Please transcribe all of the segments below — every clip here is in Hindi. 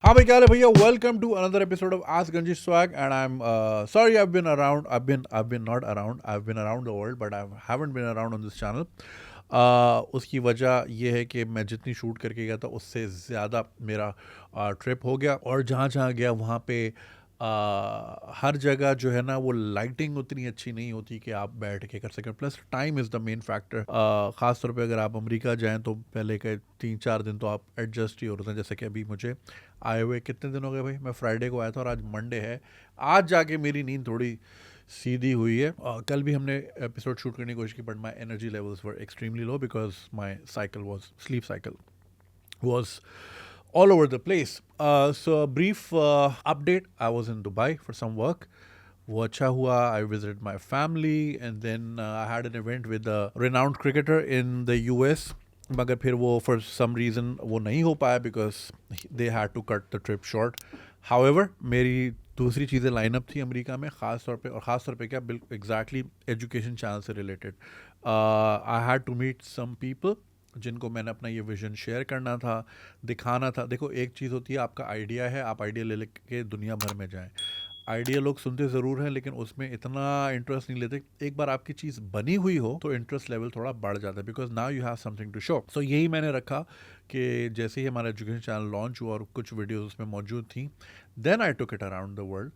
हाँ भाई, क्या हाल है भैया? Welcome to another episode of ask Ganjiswag and I'm sorry I've been around. I've been not around. I've been around the world, but I haven't been around on this channel. उसकी वजह ये है कि मैं जितनी शूट करके गया था उससे ज़्यादा मेरा ट्रिप हो गया, और जहाँ जहाँ गया वहाँ पे हर जगह जो है ना वो लाइटिंग उतनी अच्छी नहीं होती कि आप बैठ के कर सकें। Plus time is the main factor. ख़ास तौर पे अगर आप अमेरिका जाएं तो पहले के 3-4 दिन तो आप एडजस्ट ही हो रहे थे। जैसे कि अभी मुझे आए हुए कितने दिन हो गए भाई? मैं फ्राइडे को आया था और आज मंडे है। आज जाके मेरी नींद थोड़ी सीधी हुई है। कल भी हमने एपिसोड शूट करने की कोशिश की, but my energy levels were extremely low because my cycle was sleep cycle was all over the place. So a brief update. I was in Dubai for some work. वो अच्छा हुआ. I visited my family and then I had an event with a renowned cricketer in the US. मगर फिर वो for some reason वो नहीं हो पाया because they had to cut the trip short. However, मेरी दूसरी चीज़ें लाइन अप थी अमेरिका में, ख़ास तौर पे क्या बिल्कुल एग्जैक्टली एजुकेशन चैनल से related. I had to meet some people जिनको मैंने अपना ये विज़न शेयर करना था, दिखाना था. देखो, एक चीज़ होती है आपका आइडिया है, आप आइडिया ले लेके दुनिया भर में जाएं. आइडिया लोग सुनते ज़रूर हैं लेकिन उसमें इतना इंटरेस्ट नहीं लेते. एक बार आपकी चीज़ बनी हुई हो तो इंटरेस्ट लेवल थोड़ा बढ़ जाता है because now you have something to show. So यही मैंने रखा कि जैसे ही हमारा एजुकेशन चैनल लॉन्च हुआ और कुछ वीडियोस उसमें मौजूद थी, then I took it around the world,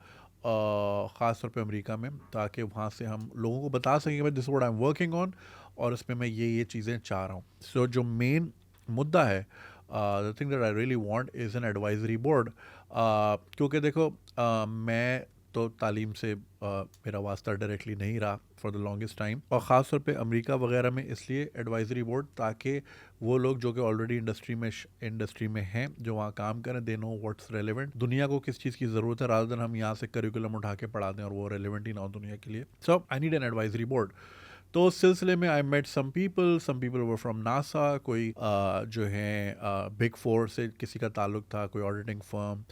ख़ास तौर पे अमेरिका में, ताकि वहाँ से हम लोगों को बता सकें भाई this what I am working on और इसमें मैं ये चीज़ें चाह रहा हूँ. सो जो मेन मुद्दा है, the thing that I really want is an advisory board. क्योंकि देखो, मैं तो तालीम से मेरा वास्ता डायरेक्टली नहीं रहा फॉर द लॉन्गेस्ट टाइम, और ख़ास तौर पे अमेरिका वगैरह में इसलिए एडवाइजरी बोर्ड ताकि वो लोग जो कि ऑलरेडी इंडस्ट्री में हैं, जो वहाँ काम करें, दे नो व्हाट्स रेलिवेंट, दुनिया को किस चीज़ की ज़रूरत है, रादर देन हम यहाँ से करिकुलम उठा के पढ़ा दें और वो रेलिवेंट ही ना हो दुनिया के लिए. So I need an advisory board. तो उस सिलसिले में I met some people were from NASA, कोई जो है बिग फोर से किसी का ताल्लुक था, कोई auditing firm,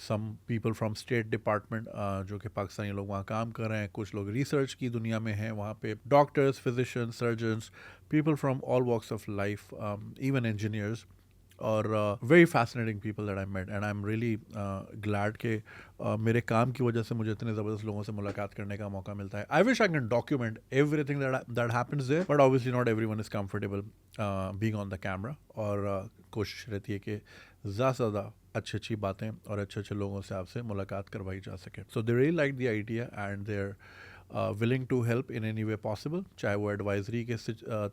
some people from state department जो कि पाकिस्तानी लोग वहाँ काम कर रहे हैं, कुछ लोग रिसर्च की दुनिया में हैं वहाँ पे, doctors, physicians, surgeons, people from all walks of life, even engineers, और very fascinating people that I met and I am really glad के मेरे काम की वजह से मुझे इतने ज़बरदस्त लोगों से मुलाकात करने का मौका मिलता है. I wish I can document everything that happens there, but obviously not everyone is comfortable being on the camera, और कोशिश रहती है कि ज़्यादा से ज़्यादा अच्छी अच्छी बातें और अच्छे अच्छे लोगों से आपसे मुलाकात करवाई जा सके. So they really like the idea and they're willing to help in any way possible, चाहे वो एडवाइजरी के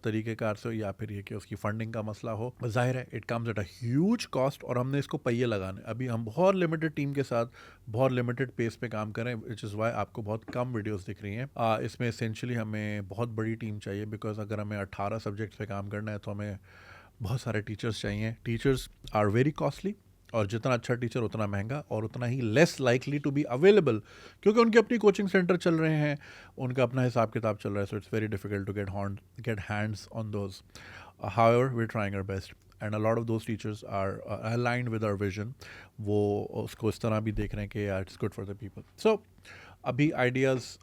तरीक़ेकार से हो या फिर ये कि उसकी फंडिंग का मसला हो. ज़ाहिर है it comes at a huge cost, और हमने इसको पहिए लगाने, अभी हम बहुत लिमिटेड टीम के साथ बहुत लिमिटेड पेस पे काम करें, विच इज़ वाई आपको बहुत कम वीडियोस दिख रही हैं. इसमें एसेंशियली हमें बहुत बड़ी टीम चाहिए बिकॉज अगर हमें 18 सब्जेक्ट्स पे काम करना है तो हमें बहुत सारे टीचर्स चाहिए. टीचर्स आर वेरी कॉस्टली, और जितना अच्छा टीचर उतना महंगा और उतना ही less likely to be available, क्योंकि उनके अपनी कोचिंग सेंटर चल रहे हैं, उनका अपना हिसाब किताब चल रहा है. So it's very difficult to get hands on those. However we are trying our best and a lot of those teachers are aligned with our vision. वो उसको इस तरह भी देख रहे हैं कि it's good for the people. So अभी आइडियाज़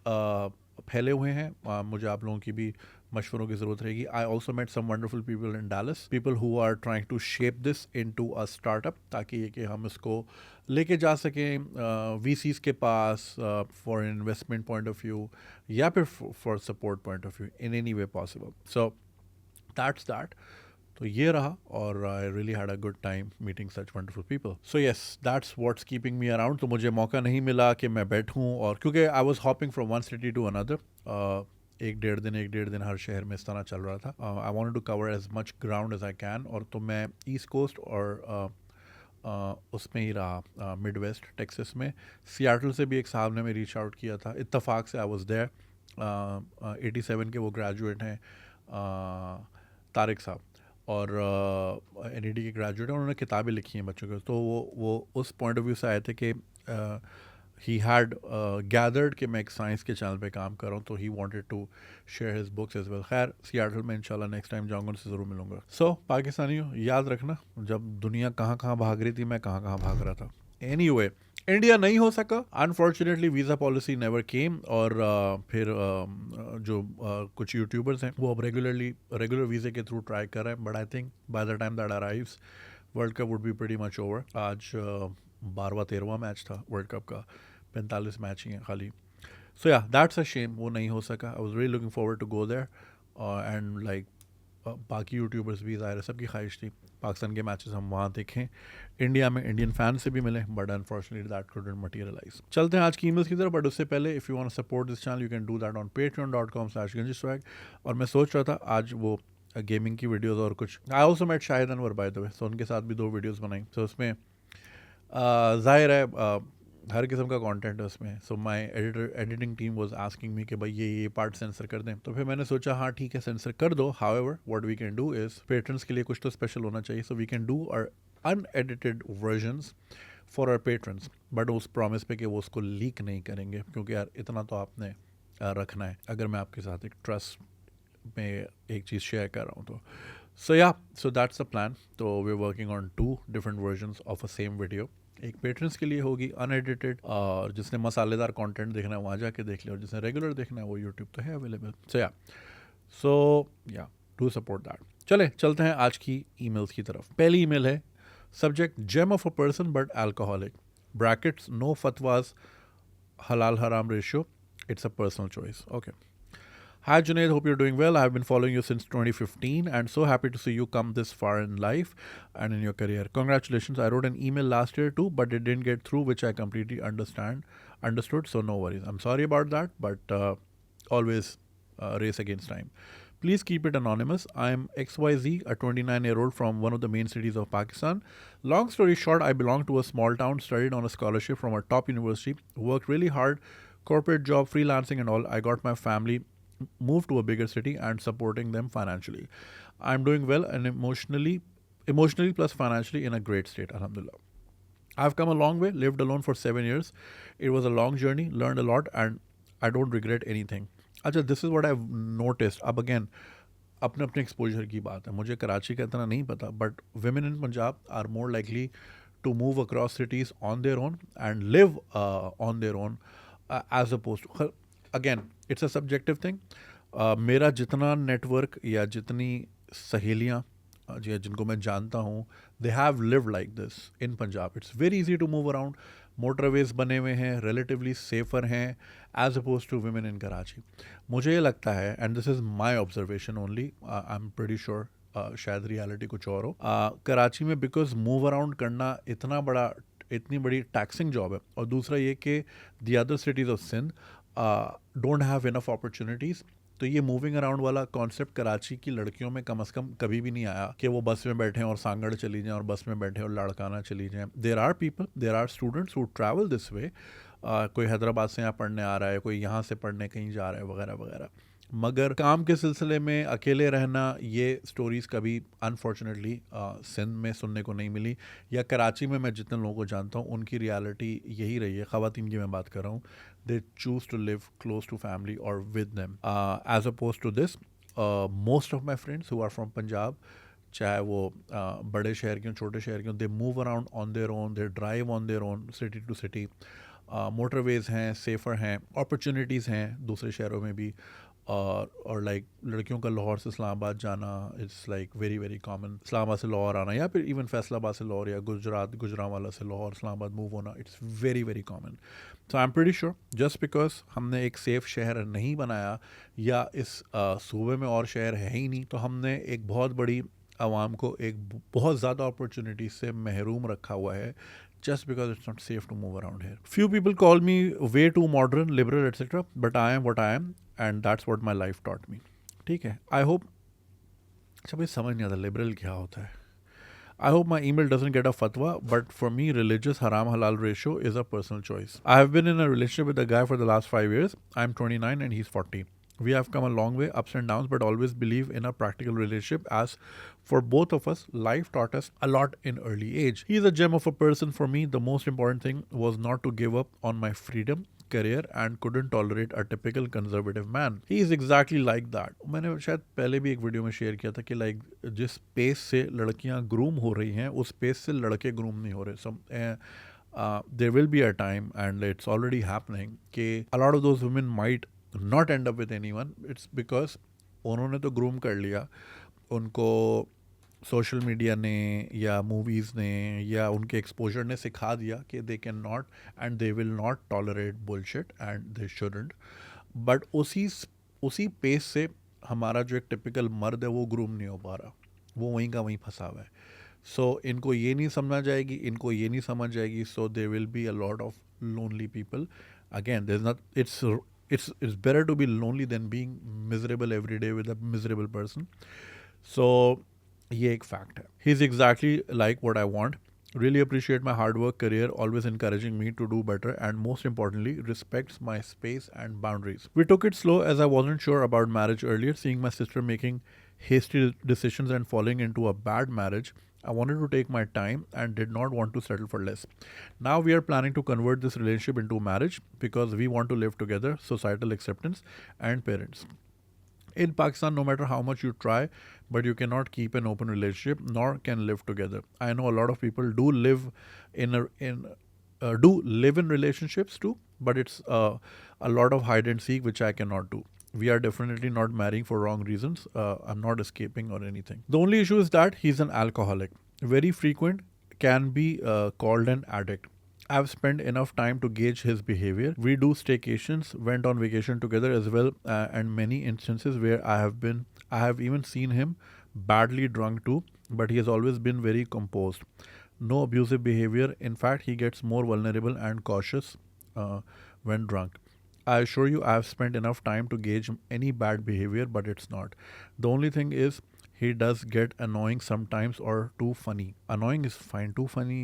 फैले हुए हैं, मुझे आप लोगों की भी मशवरों की ज़रूरत रहेगी. I also met some wonderful people in Dallas, people who are trying to shape this into a startup, ताकि ये कि हम इसको लेके जा सकें वीसीज़ के पास for investment point of view या फिर for support point of view in any way possible. So that's that. तो ये रहा, और I really had a good time meeting such wonderful people. So yes, that's what's keeping me around. तो मुझे मौका नहीं मिला कि मैं बैठूं, और क्योंकि I was hopping from one city to another, एक डेढ़ दिन हर शहर में इस तरह चल रहा था. I wanted to cover as much ground as I can, और तो मैं ईस्ट कोस्ट और उसमें ही रहा, मिड वेस्ट टेक्सास में. सियाटल से भी एक साहब ने मैं रीच आउट किया था, इत्तफाक से आई वाज देयर. 87 के वो ग्रेजुएट हैं, तारिक साहब, और एनईडी के ग्रेजुएट हैं. उन्होंने किताबें लिखी हैं बच्चों के, तो वो उस पॉइंट ऑफ व्यू से आए थे कि ही हैड गैदर्ड कि मैं एक साइंस के चैनल पे काम कर रहा हूँ, तो he wanted to share his books as well. खैर, सियाटल में इंशाल्लाह नेक्स्ट टाइम जाऊँगा उनसे ज़रूर मिलूंगा. सो पाकिस्तानियों, याद रखना, जब दुनिया कहाँ कहाँ भाग रही थी, मैं कहाँ कहाँ भाग रहा था. एनीवे, इंडिया नहीं हो सका, unfortunately visa policy never came, और फिर जो कुछ यूट्यूबर्स हैं वो अब रेगुलर वीज़े के थ्रू ट्राई कर रहे हैं, but I think by the time that arrives world cup would be pretty much over. आज 12वां 13वां मैच था वर्ल्ड कप का, 45 मैच ही हैं खाली. So yeah, that's a shame वो नहीं हो सका. I was really looking forward to go there and like बाकी यूट्यूबर्स भी ज़ाहिर है सबकी ख्वाहिश थी पाकिस्तान के मैचेस हम वहाँ देखें, इंडिया में इंडियन फैन से भी मिले, but unfortunately that couldn't materialise. चलते हैं आज की ईमेल्स की तरफ, बट उससे पहले if you want to support this channel you can do that on patreon.com/ganjiswag. और मैं सोच रहा था आज वो गेमिंग की वीडियोस और कुछ, I also met Shahid Anwar by the way, so उनके साथ भी 2 वीडियोस बनाई. सो उसमें ज़ाहिर है हर किस्म का कंटेंट है उसमें. So my editing team was asking me कि भाई ये पार्ट सेंसर कर दें, तो फिर मैंने सोचा हाँ ठीक है सेंसर कर दो. However what we can do is patrons के लिए कुछ तो स्पेशल होना चाहिए, so we can do our unedited versions for our patrons, but उस प्रॉमिस पे कि वो उसको लीक नहीं करेंगे, क्योंकि यार इतना तो आपने रखना है अगर मैं आपके साथ एक ट्रस्ट में एक चीज़ शेयर कर रहा हूँ तो. So yeah so that's the plan. तो we are working on 2 different versions of a same video. एक पेट्रन्स के लिए होगी अनएडिटेड, और जिसने मसालेदार कंटेंट देखना है वहाँ जाके देख ले, और जिसने रेगुलर देखना है वो यूट्यूब तो है अवेलेबल. सो या डू सपोर्ट दैट. चलते हैं आज की ईमेल्स की तरफ. पहली ईमेल है, subject gem of a person but alcoholic, brackets no फतवाज, हलाल हराम ratio, it's a personal choice. Okay. Hi Junaid, hope you're doing well. I've been following you since 2015 and so happy to see you come this far in life and in your career. Congratulations. I wrote an email last year too, but it didn't get through, which I completely understood, so no worries. I'm sorry about that, but always race against time. Please keep it anonymous. I'm XYZ, a 29-year-old from one of the main cities of Pakistan. Long story short, I belong to a small town, studied on a scholarship from a top university, worked really hard, corporate job, freelancing and all. I got my family move to a bigger city and supporting them financially. I'm doing well and emotionally plus financially in a great state, alhamdulillah. I've come a long way, lived alone for 7 years. It was a long journey, learned a lot and I don't regret anything. अच्छा, this is what I've noticed. अब again अपने अपने एक्सपोजर की बात है, मुझे कराची का इतना नहीं पता, but women in Punjab are more likely to move across cities on their own and live on their own as opposed to, again it's a subjective thing. मेरा जितना नेटवर्क या जितनी सहेलियाँ जिनको मैं जानता हूँ, they have lived like this in Punjab. It's very easy to move around, motorways बने हुए हैं, रिलेटिवली सेफर हैं as oppose to women in Karachi. मुझे ये लगता है, and this is my observation only, I am pretty sure शायद रियलिटी कुछ और हो, कराची में बिकॉज मूव अराउंड करना इतनी बड़ी टैक्सिंग जॉब है, और दूसरा ये कि the other cities of Sindh don't have enough opportunities. तो ये मूविंग अराउंड वाला कॉन्सेप्ट कराची की लड़कियों में कम से कम कभी भी नहीं आया कि वो बस में बैठें और सांगड़ चली जाएं, और बस में बैठे और लड़काना चली जाएं. There are students who travel this way. कोई हैदराबाद से यहाँ पढ़ने आ रहा है, कोई यहाँ से पढ़ने कहीं जा रहा है वगैरह वगैरह. मगर काम के सिलसिले में अकेले रहना, ये स्टोरीज़ कभी अनफॉर्चुनेटली सिंध में सुनने को नहीं मिली, या कराची में मैं जितने लोगों को जानता हूँ उनकी रियलिटी यही रही है. ख़वातीन की मैं बात कर रहा हूँ, they choose to live close to family और with them as oppose to this. Most of my friends who are from Punjab, चाहे वो बड़े शहर के हों छोटे शहर के हों, they move around on their own, they drive on their own, city to city. Motorways हैं, सेफ़र हैं, अपॉर्चुनिटीज़ हैं दूसरे शहरों में भी. और लाइक लड़कियों का लाहौर से इस्लामाबाद जाना, it's like very very common. Islamabad से लाहौर आना, या फिर इवन फैसलाबाद से लाहौर, या गुजरांवाला से लाहौर इस्लामाबाद मूव होना, it's very very common. So I am pretty sure just because हमने एक सेफ़ शहर नहीं बनाया, या इस सूबे में और शहर है ही नहीं, तो हमने एक बहुत बड़ी आवाम को एक बहुत ज़्यादा अपॉर्चुनिटी से महरूम रखा हुआ है, just because it's not safe to move around here. Few people call me way too modern, liberal, etc. But I am what I am, and that's what my life taught me. ठीक है, I hope. अच्छा भाई समझ नहीं आता लिबरल क्या होता है. I hope my email doesn't get a fatwa, but for me, religious haram halal ratio is a personal choice. I have been in a relationship with a guy for the last 5 years. I'm 29 and he's 40. We have come a long way, ups and downs, but always believe in a practical relationship. As for both of us, life taught us a lot in early age. He is a gem of a person for me. The most important thing was not to give up on my freedom, career and couldn't tolerate a typical conservative man. He is exactly like that. मैंने शायद पहले भी एक वीडियो में शेयर किया था कि लाइक जिस पेस से लड़कियां ग्रूम हो रही हैं, उस पेस से लड़के ग्रूम नहीं हो रहे. There will be a time, and it's already happening, कि a lot of those women might not end up with anyone. It's because उन्होंने तो ग्रूम कर लिया, उनको सोशल मीडिया ने या मूवीज़ ने या उनके एक्सपोजर ने सिखा दिया कि they can not and they will not tolerate bullshit and they shouldn't. But उसी पेस से हमारा जो एक टिपिकल मर्द है वो ग्रूम नहीं हो पा रहा, वो वहीं का वहीं फंसा हुआ है। सो इनको ये नहीं समझा जाएगी, इनको ये नहीं समझ जाएगी, so they will be a lot of lonely people. Again there is not, it's better to be lonely than being miserable every day with a miserable person. सो ये एक फैक्ट है। He is exactly like what I want, really appreciate my hard work career, always encouraging me to do better, and most importantly respects my space and boundaries. We took it slow as I wasn't sure about marriage earlier. Seeing my sister making hasty decisions and falling into a bad marriage, I wanted to take my time and did not want to settle for less. Now we are planning to convert this relationship into marriage because we want to live together, societal acceptance, and parents. In Pakistan, no matter how much you try, but you cannot keep an open relationship nor can live together. I know a lot of people do live in relationships too, but it's a lot of hide and seek, which I cannot do. We are definitely not marrying for wrong reasons. I'm not escaping or anything. The only issue is that he's an alcoholic, very frequent, can be called an addict. I've spent enough time to gauge his behavior. We do staycations, went on vacation together as well, and many instances where I have even seen him badly drunk too, but he has always been very composed. No abusive behavior. In fact, he gets more vulnerable and cautious when drunk. I assure you, I have spent enough time to gauge any bad behavior, but it's not. The only thing is, he does get annoying sometimes or too funny. Annoying is fine, too funny,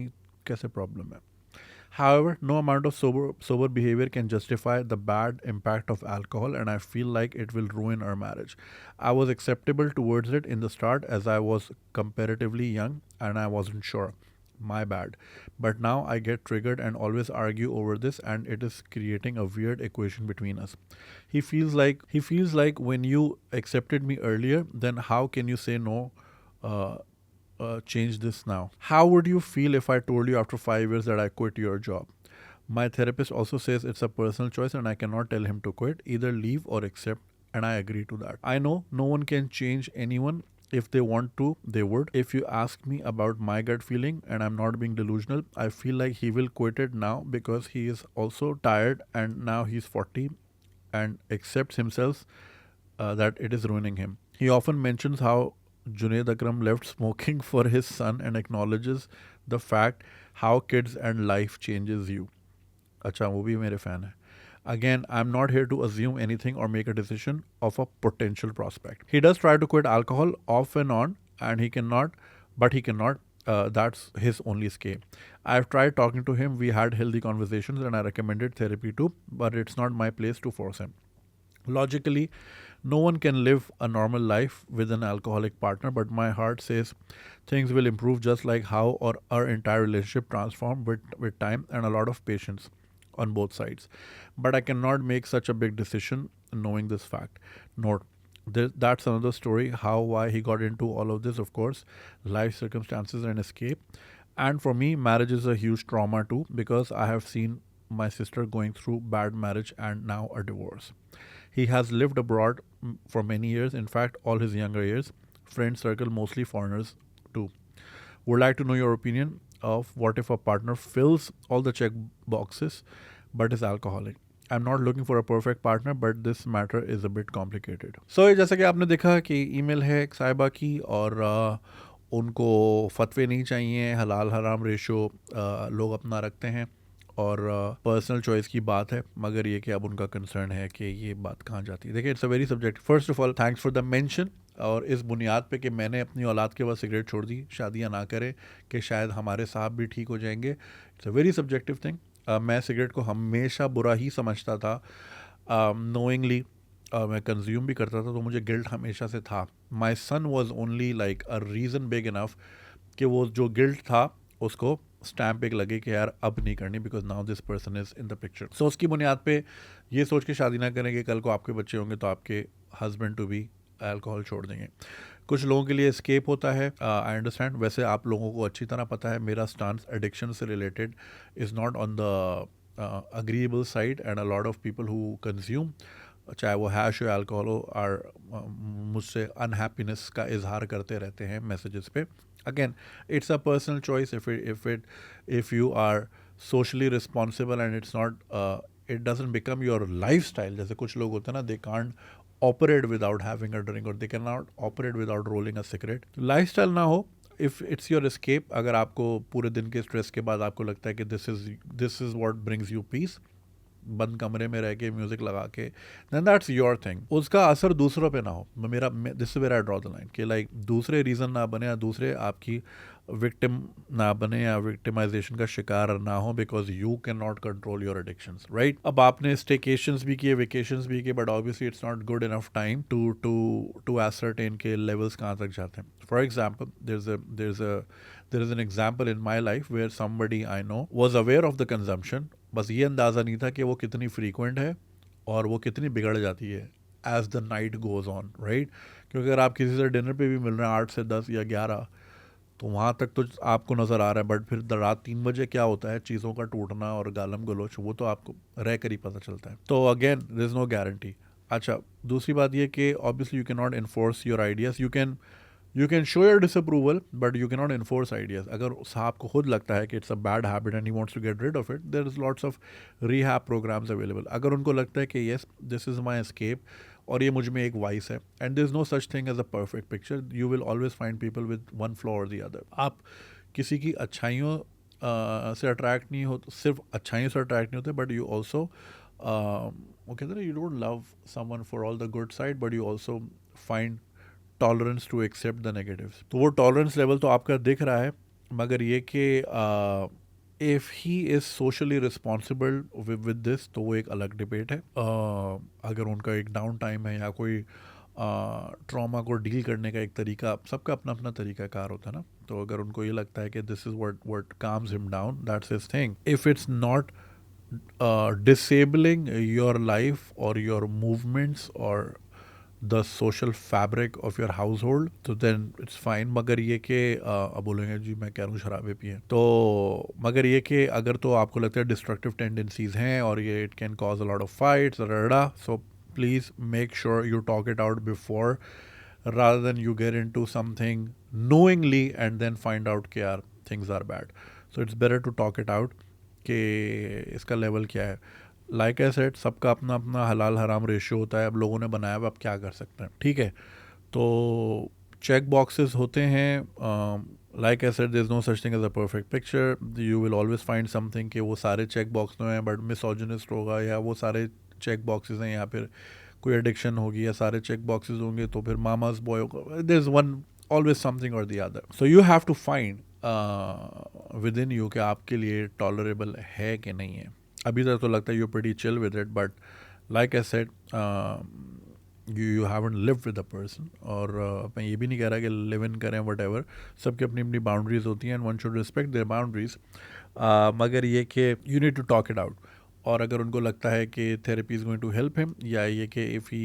कैसे problem है? However, no amount of sober behavior can justify the bad impact of alcohol, and I feel like it will ruin our marriage. I was acceptable towards it in the start as I was comparatively young and I wasn't sure. My bad. But now I get triggered and always argue over this, and it is creating a weird equation between us. He feels like when you accepted me earlier, then how can you say no? Uh, Change this now. How would you feel if I told you after 5 years that I quit your job? My therapist also says it's a personal choice and I cannot tell him to quit, either leave or accept, and I agree to that. I know no one can change anyone. If they want to, they would. If you ask me about my gut feeling, and I'm not being delusional, I feel like he will quit it now because he is also tired and now he's 40 and accepts himself that it is ruining him. He often mentions how Junaid Akram left smoking for his son and acknowledges the fact how kids and life changes you. अच्छा वो भी मेरे fan है. Again, I'm not here to assume anything or make a decision of a potential prospect. He does try to quit alcohol off and on, and he cannot, but he cannot. That's his only escape. I've tried talking to him. We had healthy conversations, and I recommended therapy too, but it's not my place to force him. Logically, no one can live a normal life with an alcoholic partner, but my heart says things will improve just like how our entire relationship transformed with time and a lot of patience on both sides. But I cannot make such a big decision knowing this fact. Note, that's another story how, why he got into all of this, of course, life circumstances and escape. And for me, marriage is a huge trauma too because I have seen my sister going through bad marriage and now a divorce. He has lived abroad for many years, in fact, all his younger years. Friend circle mostly foreigners too. Would like to know your opinion of what if a partner fills all the check boxes but is alcoholic. I'm not looking for a perfect partner, but this matter is a bit complicated. So जैसा कि आपने देखा कि ईमेल है एक साहिबा की और उनको फतवे नहीं चाहिए, हलाल हराम रेशो लोग अपना रखते हैं और पर्सनल चॉइस की बात है, मगर ये कि अब उनका कंसर्न है कि ये बात कहाँ जाती है. देखिए it's a very subject. First of all thanks for the mention, और इस बुनियाद पे कि मैंने अपनी औलाद के बाद सिगरेट छोड़ दी, शादियाँ ना करें कि शायद हमारे साहब भी ठीक हो जाएंगे. It's a very subjective thing. मैं सिगरेट को हमेशा बुरा ही समझता था. नोइंगली मैं कंज्यूम भी करता था, तो मुझे गिल्ट हमेशा से था. My son was only like a reason big enough कि वो जो गिल्ट था उसको स्टैम्प एक लगे कि यार अब नहीं करनी, because now this person is in the picture. So उसकी बुनियाद पे ये सोच के शादी ना करें कि कल को आपके बच्चे होंगे तो आपके हस्बैंड टू भी अल्कोहल छोड़ देंगे. कुछ लोगों के लिए एस्केप होता है, आई अंडरस्टैंड. वैसे आप लोगों को अच्छी तरह पता है मेरा स्टांस एडिक्शन से related is not on the agreeable side, and a lot of people who consume चाहे वो हैश हो अल्कोहल हो, और मुझसे अनहैप्पीनेस का इजहार करते रहते हैं मैसेजेस पे. Again, it's a personal choice. If you are socially responsible and it's not it doesn't become your lifestyle. जैसे कुछ लोग होते हैं ना, they can't operate without having a drink, or they cannot operate without rolling a cigarette. Lifestyle ना हो, इफ इट्स योर escape. अगर आपको पूरे दिन के स्ट्रेस के बाद आपको लगता है कि this is what brings you peace, बंद कमरे में रह के म्यूजिक लगा के, देन दैट्स योर थिंग. उसका असर दूसरों पे ना हो. This is where I draw the line कि लाइक दूसरे रीज़न ना बने, या दूसरे आपकी विक्टिम ना बने, या विक्टिमाइजेशन का शिकार ना हो, because you can not control your addictions, right. अब आपने स्टेकेशंस भी किए, वेकेशंस भी किए, but obviously it's not good enough time to ascertain के लेवल्स कहाँ तक जाते हैं. For example, there is an example in my life where somebody I know was aware of the consumption. बस ये अंदाज़ा नहीं था कि वो कितनी फ्रीक्वेंट है और वो कितनी बिगड़ जाती है as the night goes on, right. क्योंकि अगर आप किसी से डिनर पे भी मिल रहे हैं 8 से 10 या 11, तो वहाँ तक तो आपको नज़र आ रहा है, बट फिर रात 3 बजे क्या होता है, चीज़ों का टूटना और गालम गलोच, वो तो आपको रह कर ही पता चलता है. तो again, there is no guarantee. अच्छा, दूसरी बात ये कि obviously you can not enforce your ideas. You can show your disapproval, but you can not enforce ideas. अगर साहब को खुद लगता है कि it's a bad habit and he wants to get rid of it, there is lots of rehab programs available. अगर उनको लगता है कि yes, this is my escape और ये मुझ में एक वाइस है, and there is no such thing as a perfect picture. You will always find people with one flaw और द अदर. आप किसी की अच्छाइयों से अट्रैक्ट नहीं हो, सिर्फ अच्छाइयों से अट्रैक्ट नहीं होते, बट यू ऑल्सो, वो कहते हैं ना, you don't love someone for all the good side, but you also find tolerance to accept the negatives. तो वो टॉलरेंस लेवल तो आपका दिख रहा है, मगर ये कि if he is socially responsible with this, तो वो एक अलग डिबेट है. अगर उनका एक डाउन टाइम है या कोई ट्रॉमा को डील करने का एक तरीका, सबका अपना अपना तरीका कार होता है ना. तो अगर उनको ये लगता है कि this is what calms him down, that's his thing. If it's not disabling your life or your movements or the social fabric of your household, तो then it's fine. मगर ये कि अब बोलेंगे जी मैं कह रहा हूँ शराबे पिए, तो मगर ये कि अगर तो आपको लगता है डिस्ट्रक्टिव टेंडेंसीज हैं और ये it can cause a lot of fights, so please make sure you talk it out before, rather than you get into something knowingly and then find out कि यार things are bad. So it's better to talk it out कि इसका लेवल क्या है. लाइक आई सेड, सबका अपना अपना हलाल हराम रेशियो होता है. अब लोगों ने बनाया हुआ, अब क्या कर सकते हैं, ठीक है. तो चेक बॉक्सेस होते हैं. Like I said, there is no such thing as a perfect picture. You will always find something कि वो सारे चेक बॉक्स में हैं बट मिसोजिनिस्ट होगा, या वो सारे चेक बॉक्सेस हैं या फिर कोई एडिक्शन होगी, या सारे चेक बॉक्सेस होंगे तो फिर मामाज बॉय होगा. There is one always something or the other. So you have to find within you कि आपके लिए टॉलरेबल है कि नहीं है. अभी तक तो लगता है you pretty chill with it, but like I said, you haven't lived with a person. और मैं ये भी नहीं कह रहा कि लिव इन करें whatever. सबकी अपनी अपनी बाउंड्रीज होती हैं and one should respect their boundaries. मगर ये कि you need to talk it out. और अगर उनको लगता है कि therapy is going to help him, या ये कि if he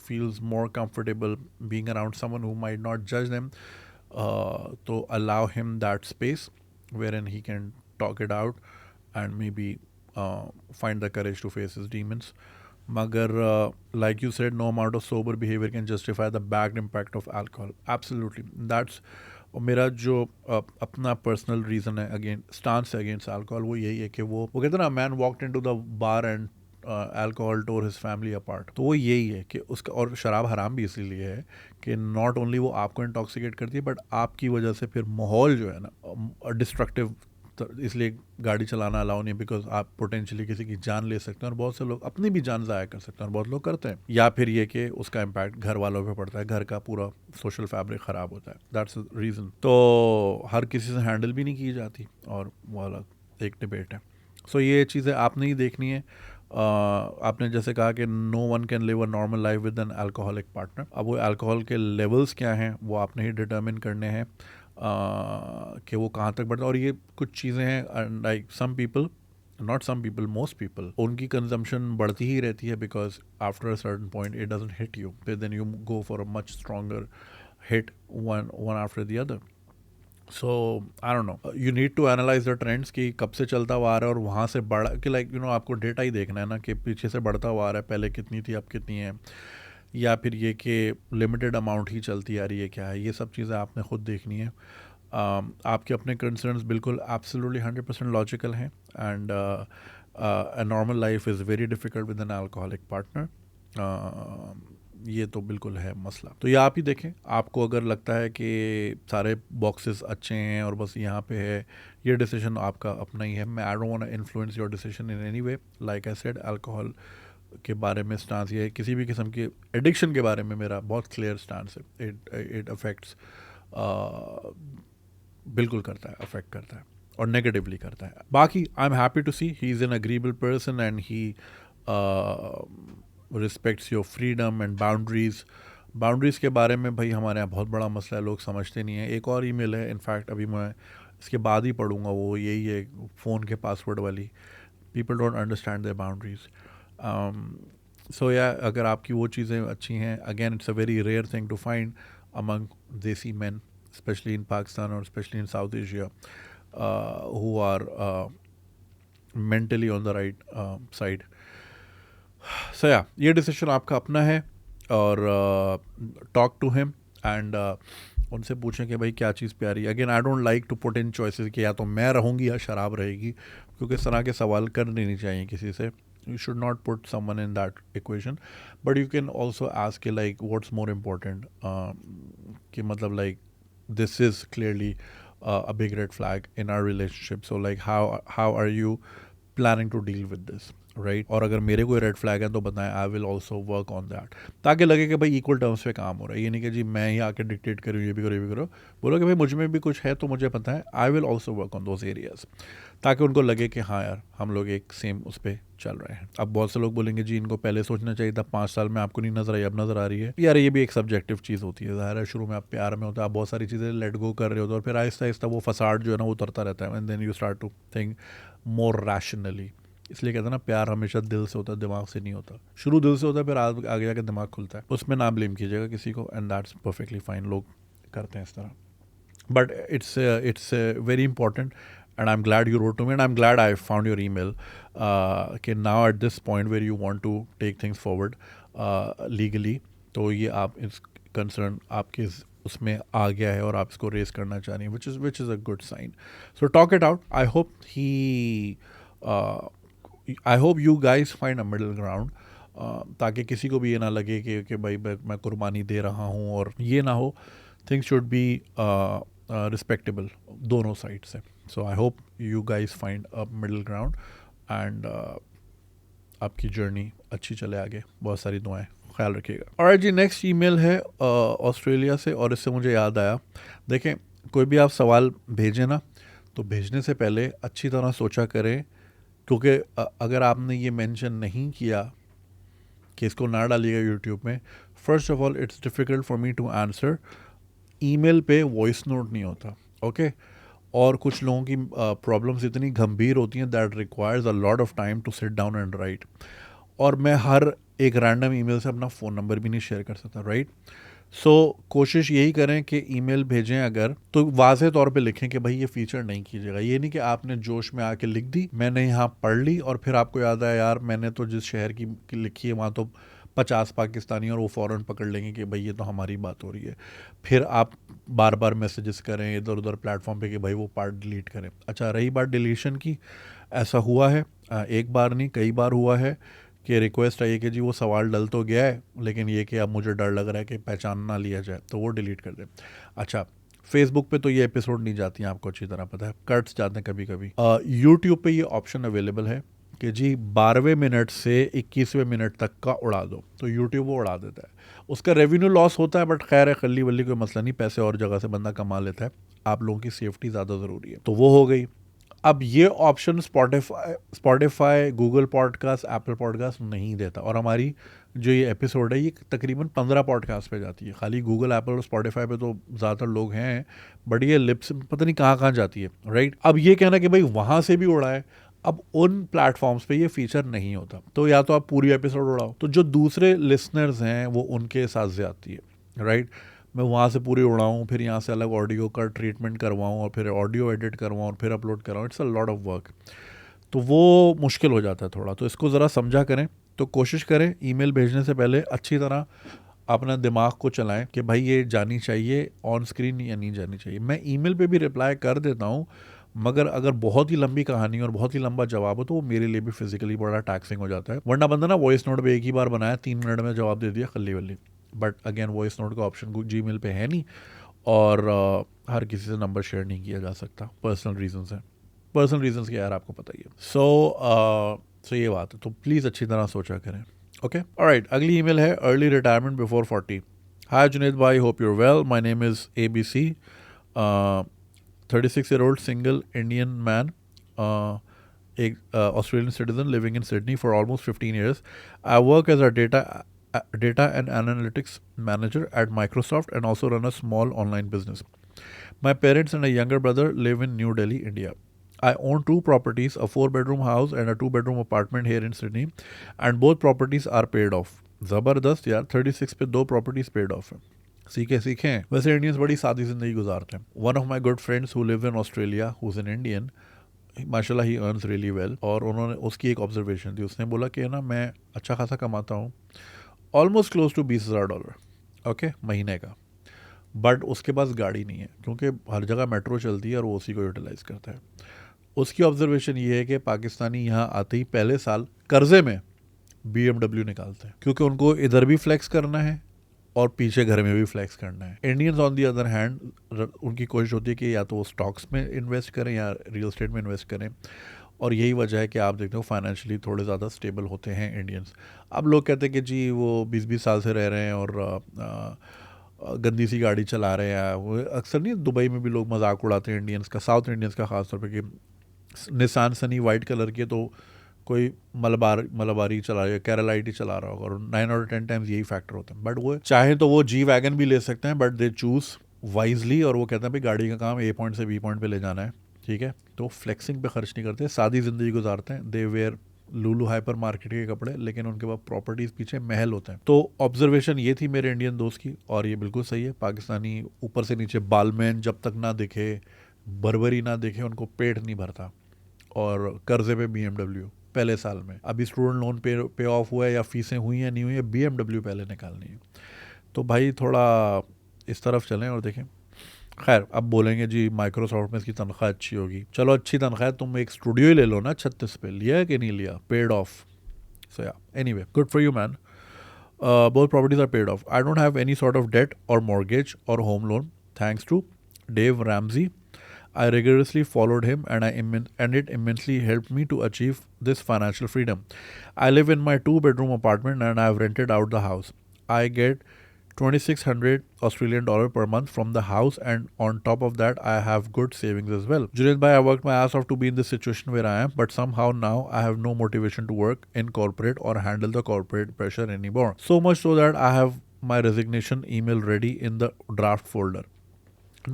feels more comfortable being around someone who might not judge them, तो allow him that space wherein he can talk it out and maybe find the courage to face his demons. Magar, like you said, no amount of sober behavior can justify the bagged impact of alcohol. Absolutely. That's मेरा जो अपना पर्सनल रीज़न है अगेन स्टांस है अगेंस्ट अल्कोहल, वो यही है कि वो कहते हैं ना, man walked into the bar and alcohol tore his family apart. तो वो यही है कि उसका, और शराब हराम भी इसीलिए है कि नॉट ओनली वो आपको इंटॉक्सिकेट करती है, बट आपकी वजह से फिर माहौल जो है ना डिस्ट्रक्टिव, तो इसलिए गाड़ी चलाना अलाउ नहीं, बिकॉज आप पोटेंशियली किसी की जान ले सकते हैं, और बहुत से लोग अपनी भी जान ज़ाया कर सकते हैं, और बहुत लोग करते हैं. या फिर ये कि उसका इम्पैक्ट घर वालों पे पड़ता है, घर का पूरा सोशल फैब्रिक ख़राब होता है. That's reason. तो हर किसी से हैंडल भी नहीं की जाती, और वो अलग एक डिबेट है. सो ये चीज़ें आपने ही देखनी है. आपने जैसे कहा कि no one can live a normal life with an alcoholic partner. अब वो अल्कोहल के लेवल्स क्या हैं वो आपने ही डिटर्मिन करने हैं कि वो कहाँ तक बढ़ता है. और ये कुछ चीज़ें हैं, like some people, not some people, most people, उनकी कंजम्पशन बढ़ती ही रहती है because after a certain point it doesn't hit you, फिर then you go for a much stronger hit one after the other. So I don't know, you need to analyze the trends कि कब से चलता हुआ आ रहा है और वहाँ से बढ़ा कि लाइक यू नो आपको डेटा ही देखना है ना कि पीछे से बढ़ता हुआ आ रहा है, पहले कितनी थी अब कितनी है, या फिर ये कि लिमिटेड अमाउंट ही चलती आ रही है, क्या है, ये सब चीज़ें आपने खुद देखनी है। आपके अपने कंसर्न्स बिल्कुल एब्सोल्युटली 100% लॉजिकल हैं and a normal life is very difficult with an alcoholic partner. ये तो बिल्कुल है मसला। तो ये आप ही देखें, आपको अगर लगता है कि सारे बॉक्सेस अच्छे हैं और बस यहाँ पे है, ये डिसीजन आपका अपना ही है। मैं I don't want to influence your decision in any way. Like I said, alcohol के बारे में स्टांस ये है, किसी भी किस्म के एडिक्शन के बारे में मेरा बहुत क्लियर स्टांस है। इट अफेक्ट्स, बिल्कुल करता है, अफेक्ट करता है और नेगेटिवली करता है। बाकी I am happy to see he is an agreeable person and he respects your freedom and boundaries. Boundaries के बारे में भाई हमारे यहाँ बहुत बड़ा मसला है, लोग समझते नहीं हैं। एक और ईमेल है, इनफैक्ट अभी मैं इसके बाद ही पढ़ूंगा, वो यही है फ़ोन के पासवर्ड वाली। People don't understand their boundaries. So या अगर आपकी वो चीज़ें अच्छी हैं, again it's a very rare thing to find among desi man, especially in Pakistan or especially in South Asia, who are mentally on the right side. So yeah, ये डिसीजन आपका अपना है और टॉक टू हिम एंड उनसे पूछें कि भाई क्या चीज़ प्यारी है। Again I don't like to put in choices कि या तो मैं रहूँगी या शराब रहेगी, क्योंकि इस तरह के सवाल करने नहीं चाहिए किसी से। You should not put someone in that equation, but you can also ask like what's more important, कि मतलब like this is clearly a big red flag in our relationship, so like how are you planning to deal with this, right? और अगर मेरे कोई रेड फ्लैग है तो बताएं, I will also work on that, ताकि लगे कि भाई इक्वल टर्म्स पे काम हो रहा है। ये नहीं कि जी मैं ही आके डिक्टेट करूँ, ये भी करो ये भी करो। बोलो कि भाई मुझ में भी कुछ है तो मुझे पता है, I will also work on those areas, ताकि उनको लगे कि हाँ यार हम लोग एक सेम उस पर चल रहे हैं। अब बहुत से लोग बोलेंगे जी इनको पहले सोचना चाहिए था, 5 साल में आपको नहीं नजर आई, अब नजर आ रही है। यार ये भी एक सब्जेक्टिव चीज़ होती है, ज़ाहिर है शुरू में आप प्यार में होता है, आप बहुत सारी चीज़ें लेट गो कर रहे होते हो और फिर आहिस्ता आहिस्ता वो फसाड जो है ना वो उतरता रहता है, and then you start to think more rationally. इसलिए कहते हैं ना, प्यार हमेशा दिल से होता है, दिमाग से नहीं होता। शुरू दिल से होता है, फिर आगे जाके दिमाग खुलता है। उसमें ना ब्लेम कीजिएगा किसी को, एंड दैट्स परफेक्टली फाइन, लोग करते हैं इस तरह। But it's very important, and I'm glad you wrote to me, and I'm glad I found your email. कि now at this point where you want to take things forward legally, तो ये आप इस concern आपके उसमें आ गया है और आप इसको रेस करना चाह रही हैं, which is a good sign. So talk it out. I hope you guys find a middle ground, ताकि किसी को भी ये ना लगे कि भाई मैं कुर्बानी दे रहा हूँ, और ये ना हो। थिंग्स शुड बी रिस्पेक्टेबल दोनों साइड से। So I hope you guys find a middle ground and आपकी जर्नी अच्छी चले आगे। बहुत सारी दुआएं, ख्याल रखिएगा। और जी नेक्स्ट ईमेल है ऑस्ट्रेलिया से, और इससे मुझे याद आया, देखें कोई भी आप सवाल भेजें ना, तो भेजने से पहले अच्छी तरह सोचा करें, क्योंकि अगर आपने ये मेंशन नहीं किया कि इसको ना डालिएगा यूट्यूब में, first of all it's difficult for me to answer. Email पे वॉइस नोट नहीं होता, ओके? और कुछ लोगों की प्रॉब्लम्स इतनी गंभीर होती हैं that requires a lot of time to sit down and write, और मैं हर एक रैंडम ईमेल से अपना फ़ोन नंबर भी नहीं शेयर कर सकता, राइट? सो कोशिश यही करें कि ईमेल भेजें अगर, तो वाज़ेह तौर पे लिखें कि भाई ये फ़ीचर नहीं कीजिएगा। ये नहीं कि आपने जोश में आके लिख दी, मैंने यहाँ पढ़ ली और फिर आपको याद आया यार मैंने तो जिस शहर की लिखी है वहाँ तो 50 पाकिस्तानी, और वो फ़ौरन पकड़ लेंगे कि भाई ये तो हमारी बात हो रही है। फिर आप बार बार मैसेजेस करें इधर उधर प्लेटफॉर्म पे कि भाई वो पार्ट डिलीट करें। अच्छा, रही बात डिलीशन की, ऐसा हुआ है, एक बार नहीं कई बार हुआ है कि रिक्वेस्ट आई कि जी वो सवाल डल तो गया है, लेकिन ये कि अब मुझे डर लग रहा है कि पहचान ना लिया जाए, तो वो डिलीट कर दें। अच्छा, फेसबुक पे तो ये एपिसोड नहीं जाती हैं, आपको अच्छी तरह पता है, कट्स जाते हैं कभी कभी। यूट्यूब पे ये ऑप्शन अवेलेबल है कि जी 12वें मिनट से 21वें मिनट तक का उड़ा दो, तो यूट्यूब वो उड़ा देता है। उसका रेवेन्यू लॉस होता है, बट खैर है, खल्ली वल्ली कोई मसला नहीं, पैसे और जगह से बंदा कमा लेता है। आप लोगों की सेफ्टी ज़्यादा ज़रूरी है, तो वो हो गई। अब ये option Spotify, Google podcast, Apple podcast नहीं देता, और हमारी जो ये एपिसोड है ये तकरीबन 15 पॉडकास्ट पे जाती है। खाली गूगल, एप्पल और स्पॉटिफाई पे तो ज़्यादातर लोग हैं, बट ये लिप्स पता नहीं कहाँ कहाँ जाती है, राइट? अब ये कहना कि भाई वहाँ से भी उड़ाए, अब उन प्लेटफॉर्म्स पे ये फीचर नहीं होता, तो या तो आप पूरी एपिसोड उड़ाओ, तो जो दूसरे लिसनर्स हैं वो उनके साथ ज्यादती है, राइट? मैं वहाँ से पूरी उड़ाऊँ, फिर यहाँ से अलग ऑडियो का ट्रीटमेंट करवाऊँ और फिर ऑडियो एडिट करवाऊँ और फिर अपलोड कराऊँ, it's a lot of work. तो वो मुश्किल हो जाता है थोड़ा, तो इसको ज़रा समझा करें। तो कोशिश करें ईमेल भेजने से पहले अच्छी तरह अपना दिमाग को चलाएं कि भाई ये जानी चाहिए ऑन स्क्रीन या नहीं जानी चाहिए। मैं ईमेल पे भी रिप्लाई कर देता हूँ, मगर अगर बहुत ही लंबी कहानी और बहुत ही लंबा जवाब हो तो वो मेरे लिए भी फिजिकली बड़ा टैक्सिंग हो जाता है। वरना बंदा ना वॉइस नोट पे एक ही बार बनाया, 3 मिनट में जवाब दे दिया, खल्ली वल्ली। बट अगेन वॉइस नोट का ऑप्शन जीमेल पे है नहीं, और हर किसी से नंबर शेयर नहीं किया जा सकता, पर्सनल रीजन है। पर्सनल रीजंस के यार आपको पता ही है। सो ये बात है, तो प्लीज़ अच्छी तरह सोचा करें। ओके, ऑलराइट, अगली ईमेल है early retirement before 40। Hi Junaid भाई, hope you're well, my name is ABC, 36-year-old single Indian man, एक Australian citizen living in Sydney for almost 15 years. I work as a data and analytics manager at Microsoft and also run a small online business. My parents and a younger brother live in New Delhi, India. I own two properties, a 4-bedroom house and a 2-bedroom apartment here in Sydney, and both properties are paid off. ज़बरदस्त यार, 36 पे 2 प्रॉपर्टीज पेड ऑफ है। सीखे सीखे। वैसे इंडियंस बड़ी सादी ज़िंदगी गुजारते हैं। One of my good friends who live in Australia, who is an Indian, माशाल्लाह ही अर्न्स रियली वेल, और उन्होंने उसकी एक ऑब्जर्वेशन थी, उसने बोला कि ना मैं अच्छा खासा कमाता हूँ, ऑलमोस्ट क्लोज टू $20,000 ओके महीने का, बट उसके पास गाड़ी नहीं है क्योंकि हर जगह मेट्रो चलती है और वो उसी को यूटिलाइज़ करता है। उसकी ऑब्जर्वेशन ये है कि पाकिस्तानी यहाँ आते ही पहले साल कर्जे में BMW निकालते हैं क्योंकि उनको इधर भी फ्लेक्स करना है और पीछे घर में भी फ्लेक्स करना है। Indians on the other hand, उनकी कोशिश होती है कि या तो वो स्टॉक्स में इन्वेस्ट करें या रियल एस्टेट में इन्वेस्ट करें, और यही वजह है कि आप देखते हो फाइनेंशियली थोड़े ज़्यादा स्टेबल होते हैं इंडियंस। अब लोग कहते हैं कि जी वो 20-20 साल से रह रहे हैं और गंदी सी गाड़ी चला रहे हैं। वो अक्सर नहीं, दुबई में भी लोग मजाक उड़ाते हैं इंडियंस का, साउथ इंडियंस का खासतौर पर, कि निसान सनी वाइट कलर की, तो कोई मलबारी चला रहा है, केरलाइट ही चला रहा होगा, और 9 out of 10 टाइम्स यही फैक्टर होता है। बट वो चाहे तो वो जी वैगन भी ले सकते हैं, बट दे चूज वाइजली, और वो कहते हैं भाई गाड़ी का काम A पॉइंट से B पॉइंट पे ले जाना है, ठीक है। तो फ्लेक्सिंग पे खर्च नहीं करते, सादी ज़िंदगी गुजारते हैं। दे वेयर लूलू हाइपर मार्केट के कपड़े, लेकिन उनके पास प्रॉपर्टीज़ पीछे महल होते हैं। तो ऑब्जर्वेशन ये थी मेरे इंडियन दोस्त की, और ये बिल्कुल सही है। पाकिस्तानी ऊपर से नीचे बालमैन जब तक ना दिखे, बर्बरी ना दिखे, उनको पेट नहीं भरता, और कर्जे पे BMW पहले साल में। अभी स्टूडेंट लोन पे ऑफ हुआ है या फीसें हुई हैं नहीं हुई है, BMW पहले निकालनी है। तो भाई थोड़ा इस तरफ चलें और देखें। खैर, अब बोलेंगे जी माइक्रोसॉफ्ट में इसकी तनख्वाह अच्छी होगी। चलो अच्छी तनख्वाह है, तुम एक स्टूडियो ही ले लो ना 36 पे, लिया है कि नहीं लिया, पेड ऑफ। सो या anyway, good for you man. Both properties are paid off. I don't have any sort of debt or mortgage or home loan thanks to Dave Ramsey. I rigorously followed him and it immensely helped me to achieve this financial freedom. I live in my 2-bedroom apartment and I have rented out the house. I get 2,600 Australian dollar per month from the house, and on top of that I have good savings as well. Junaid bhai, I worked my ass off to be in this situation where I am, but somehow now I have no motivation to work in corporate or handle the corporate pressure anymore. So much so that I have my resignation email ready in the draft folder.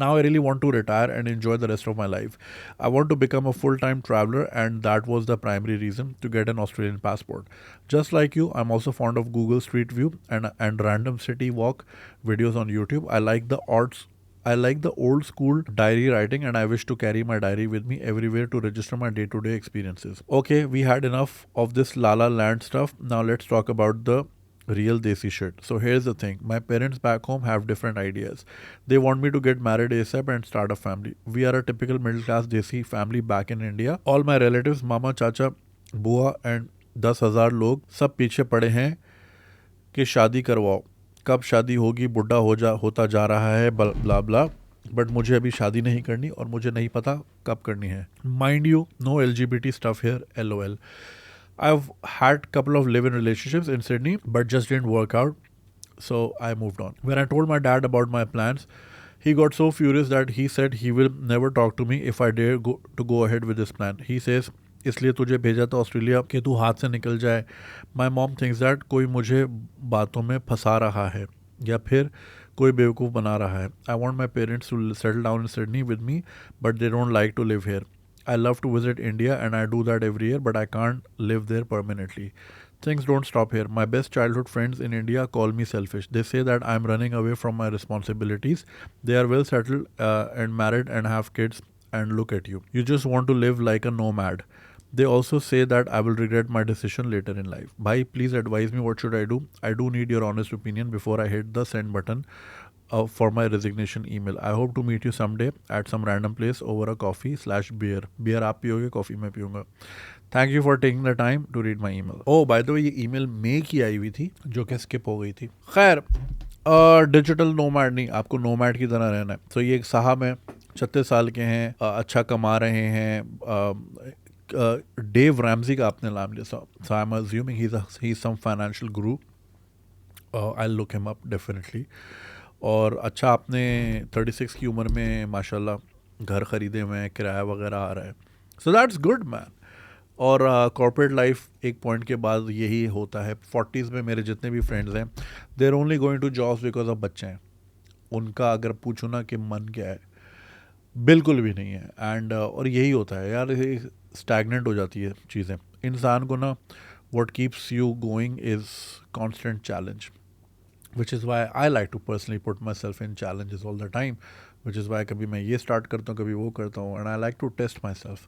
Now I really want to retire and enjoy the rest of my life. I want to become a full-time traveler, and that was the primary reason to get an Australian passport. Just like you, I'm also fond of Google Street View and random city walk videos on YouTube. I like the old school diary writing, and I wish to carry my diary with me everywhere to register my day-to-day experiences. Okay, we had enough of this La La Land stuff. Now let's talk about the real desi shit. So here's the thing. My parents back home have different ideas. They want me to get married ASAP and start a family. We are a typical middle class desi family back in India. All my relatives, mama, chacha, बुआ and 10,000 लोग सब पीछे पड़े हैं कि शादी करवाओ, कब शादी होगी, बुढ़ा होता जा रहा है, ब्ला ब्ला। बट मुझे अभी शादी नहीं करनी और मुझे नहीं पता कब करनी है। Mind you, no LGBT stuff here, LOL. I've had couple of live-in relationships in Sydney, but just didn't work out, so I moved on. When I told my dad about my plans, he got so furious that he said he will never talk to me if I dare to go ahead with this plan. He says, इसलिए तुझे भेजा था ऑस्ट्रेलिया कि तू हाथ से निकल जाए. My mom thinks that कोई मुझे बातों में फंसा रहा है या फिर कोई बेवकूफ़ बना रहा है. I want my parents to settle down in Sydney with me, but they don't like to live here. I love to visit India and I do that every year, but I can't live there permanently. Things don't stop here. My best childhood friends in India call me selfish. They say that I'm running away from my responsibilities. They are well settled and married and have kids, and look at you. You just want to live like a nomad. They also say that I will regret my decision later in life. Bhai, please advise me, what should I do? I do need your honest opinion before I hit the send button for my resignation email. I hope to meet you someday at some random place over a coffee/beer. Beer आप पियोगे, कॉफ़ी मैं पीऊँगा. Thank you for taking the time to read my email. Oh by the way, ये ईमेल मे की आई हुई थी जो कि स्किप हो गई थी. खैर, डिजिटल नोमैड नहीं, आपको नोमैड की तरह रहना है. तो ये एक साहब हैं, 36 साल के हैं, अच्छा कमा रहे हैं. डेव रैमजी का आपने नाम लिया. So I am assuming he is some financial guru. I look him up definitely. और अच्छा, आपने 36 की उम्र में माशाल्लाह घर ख़रीदे हुए हैं, किराया वगैरह आ रहा है. So that's good man. और कॉर्पोरेट लाइफ एक पॉइंट के बाद यही होता है. 40s में मेरे जितने भी फ्रेंड्स हैं, they are only going to jobs because of बच्चे हैं. उनका अगर पूछो ना कि मन क्या है, बिल्कुल भी नहीं है. एंड और यही होता है यार, स्टैगनेंट हो जाती है चीज़ें. इंसान को ना, what keeps you going is constant challenge, which is why I like to personally put myself in challenges all the time, which is why कभी मैं ये start करता हूँ, कभी वो करता हूँ, and I like to test myself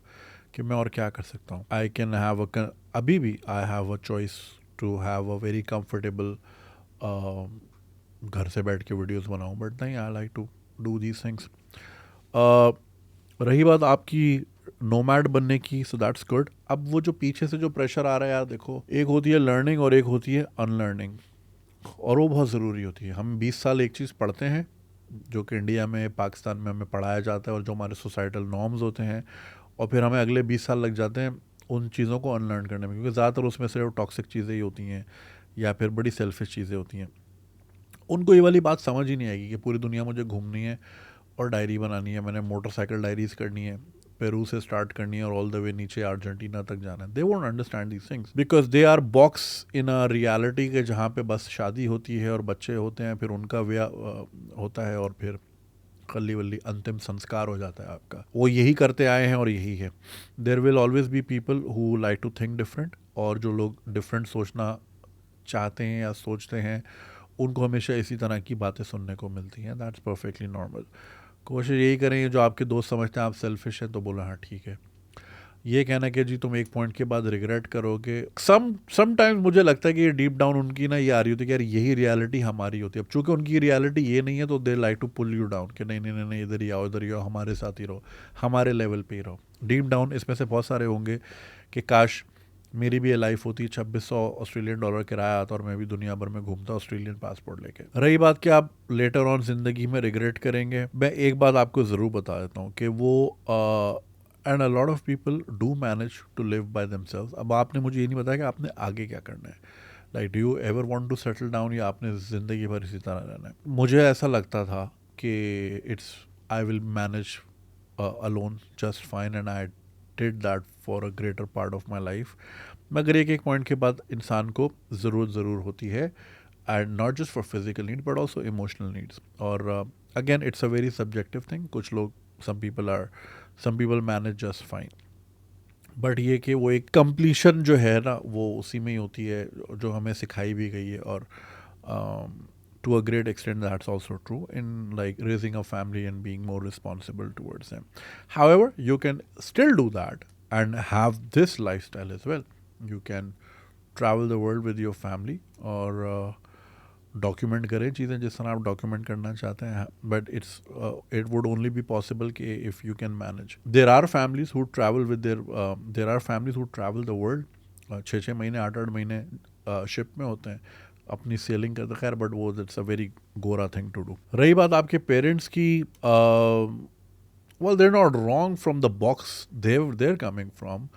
कि मैं और क्या कर सकता हूँ. I can have अभी भी I have a choice to have a very comfortable घर से बैठ के वीडियोस बनाऊँ, बट नहीं, I like to do these things. रही बात आपकी नोमैड बनने की, सो दैट्स गुड. अब वो जो पीछे से जो प्रेशर आ रहा है यार, देखो, एक होती है लर्निंग और एक होती है अनलर्निंग, और वो बहुत ज़रूरी होती है. हम 20 साल एक चीज़ पढ़ते हैं जो कि इंडिया में, पाकिस्तान में हमें पढ़ाया जाता है और जो हमारे सोसाइटल नॉर्म्स होते हैं, और फिर हमें अगले 20 साल लग जाते हैं उन चीज़ों को अनलर्न करने में, क्योंकि ज़्यादातर उसमें सिर्फ टॉक्सिक चीज़ें ही होती हैं या फिर बड़ी सेल्फिश चीज़ें होती हैं. उनको ये वाली बात समझ ही नहीं आएगी कि पूरी दुनिया मुझे घूमनी है और डायरी बनानी है. मैंने मोटरसाइकिल डायरीज़ करनी है, पेरू से स्टार्ट करनी है और ऑल द वे नीचे अर्जेंटीना तक जाना है. They won't understand these things because they are box in a reality के जहाँ पे बस शादी होती है और बच्चे होते हैं, फिर उनका होता है और फिर खल्ली वल्ली अंतिम संस्कार हो जाता है आपका. वो यही करते आए हैं और यही है. There will always be people who like to think different, और जो लोग डिफरेंट सोचना चाहते हैं या सोचते हैं, उनको हमेशा इसी तरह की बातें सुनने को मिलती हैं. That's perfectly normal. कोशिश यही करें, जो आपके दोस्त समझते हैं आप सेल्फिश हैं तो बोला हाँ ठीक है. ये कहना कि जी तुम एक पॉइंट के बाद रिग्रेट करोगे, समटाइम्स मुझे लगता है कि ये डीप डाउन उनकी ना ये आ रही होती है कि यार यही रियलिटी हमारी होती है. अब चूंकि उनकी रियलिटी ये नहीं है तो they like to pull you down कि नहीं नहीं नहीं नहीं, इधर ही आओ, इधर ही आओ, हमारे साथ ही रहो, हमारे लेवल पे ही रहो. डीप डाउन इसमें से बहुत सारे होंगे कि काश मेरी भी ये लाइफ होती, 2600 ऑस्ट्रेलियन डॉलर किराया आता और मैं भी दुनिया भर में घूमता ऑस्ट्रेलियन पासपोर्ट लेके. रही बात कि आप लेटर ऑन ज़िंदगी में रिग्रेट करेंगे, मैं एक बात आपको ज़रूर बता देता हूँ कि वो and a lot of people do manage to live by themselves. अब आपने मुझे ये नहीं बताया कि आपने आगे क्या करना है. Like do you ever want to settle down, या आपने ज़िंदगी भर इसी तरह रहना है. मुझे ऐसा लगता था कि it's I will manage alone just fine, and I did that for a greater part of my life. मगर एक पॉइंट के बाद इंसान को ज़रूर होती है, and not just for physical need but also emotional needs. और again it's a very subjective thing. कुछ लोग, some people manage just fine, but ये कि वो एक कंप्लीशन जो है ना, वो उसी में ही होती है जो हमें सिखाई भी गई है. और to a great extent that's also true in like raising a family and being more responsible towards them. However, you can still do that and have this lifestyle as well. You can travel the world with your family, और डॉक्यूमेंट करें चीज़ें जिस तरह आप डॉक्यूमेंट करना चाहते हैं, but it would only be possible कि if you can manage. There are families who travel with there are families who travel the world. 6 महीने 8 महीने शिप में होते हैं, अपनी सेलिंग करते. खैर, बट वो दैट्स अ वेरी गोरा थिंग टू डू. रही बात आपके पेरेंट्स की, well, they're not wrong from the box they're coming from,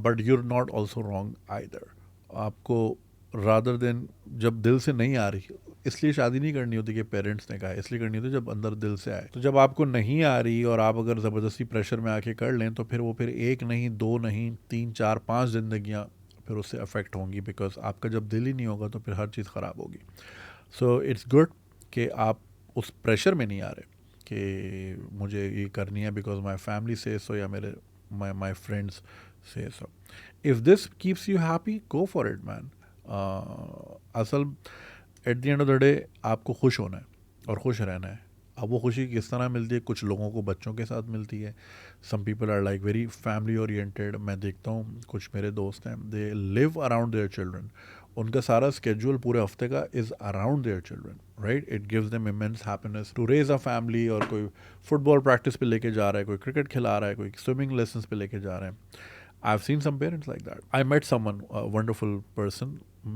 but you're not also wrong either. आपको रादर देन जब दिल से नहीं आ रही, इसलिए शादी नहीं करनी होती कि पेरेंट्स ने कहा, इसलिए करनी होती जब अंदर दिल से आए. तो जब आपको नहीं आ रही और आप अगर ज़बरदस्ती प्रेशर में आके कर लें, तो फिर एक नहीं, 2 नहीं, 3 4 5 जिंदगियां फिर उससे अफेक्ट होंगी, बिकॉज आपका जब दिल ही नहीं होगा तो फिर हर चीज़ ख़राब होगी. सो इट्स गुड कि आप उस प्रेशर में नहीं आ रहे कि मुझे ये करनी है बिकॉज माई फैमिली से सो, या मेरे my friends say so. If this keeps you happy, go for it, man. असल eight the end of the day आपको खुश होना है और खुश रहना है. अब वो खुशी किस तरह मिलती है, कुछ लोगों को बच्चों के साथ मिलती है. Some people are like very family oriented. मैं देखता हूँ कुछ मेरे दोस्त हैं, they live around their children. उनका सारा स्केड्यूल पूरे हफ्ते का is around their children, right. It gives them immense happiness to raise a family. और कोई फुटबॉल प्रैक्टिस पे लेके जा रहा है, कोई क्रिकेट खिला रहा है, कोई स्विमिंग लेसन्स पे लेके जा रहे हैं. I've seen some parents like that. I met someone, a wonderful person.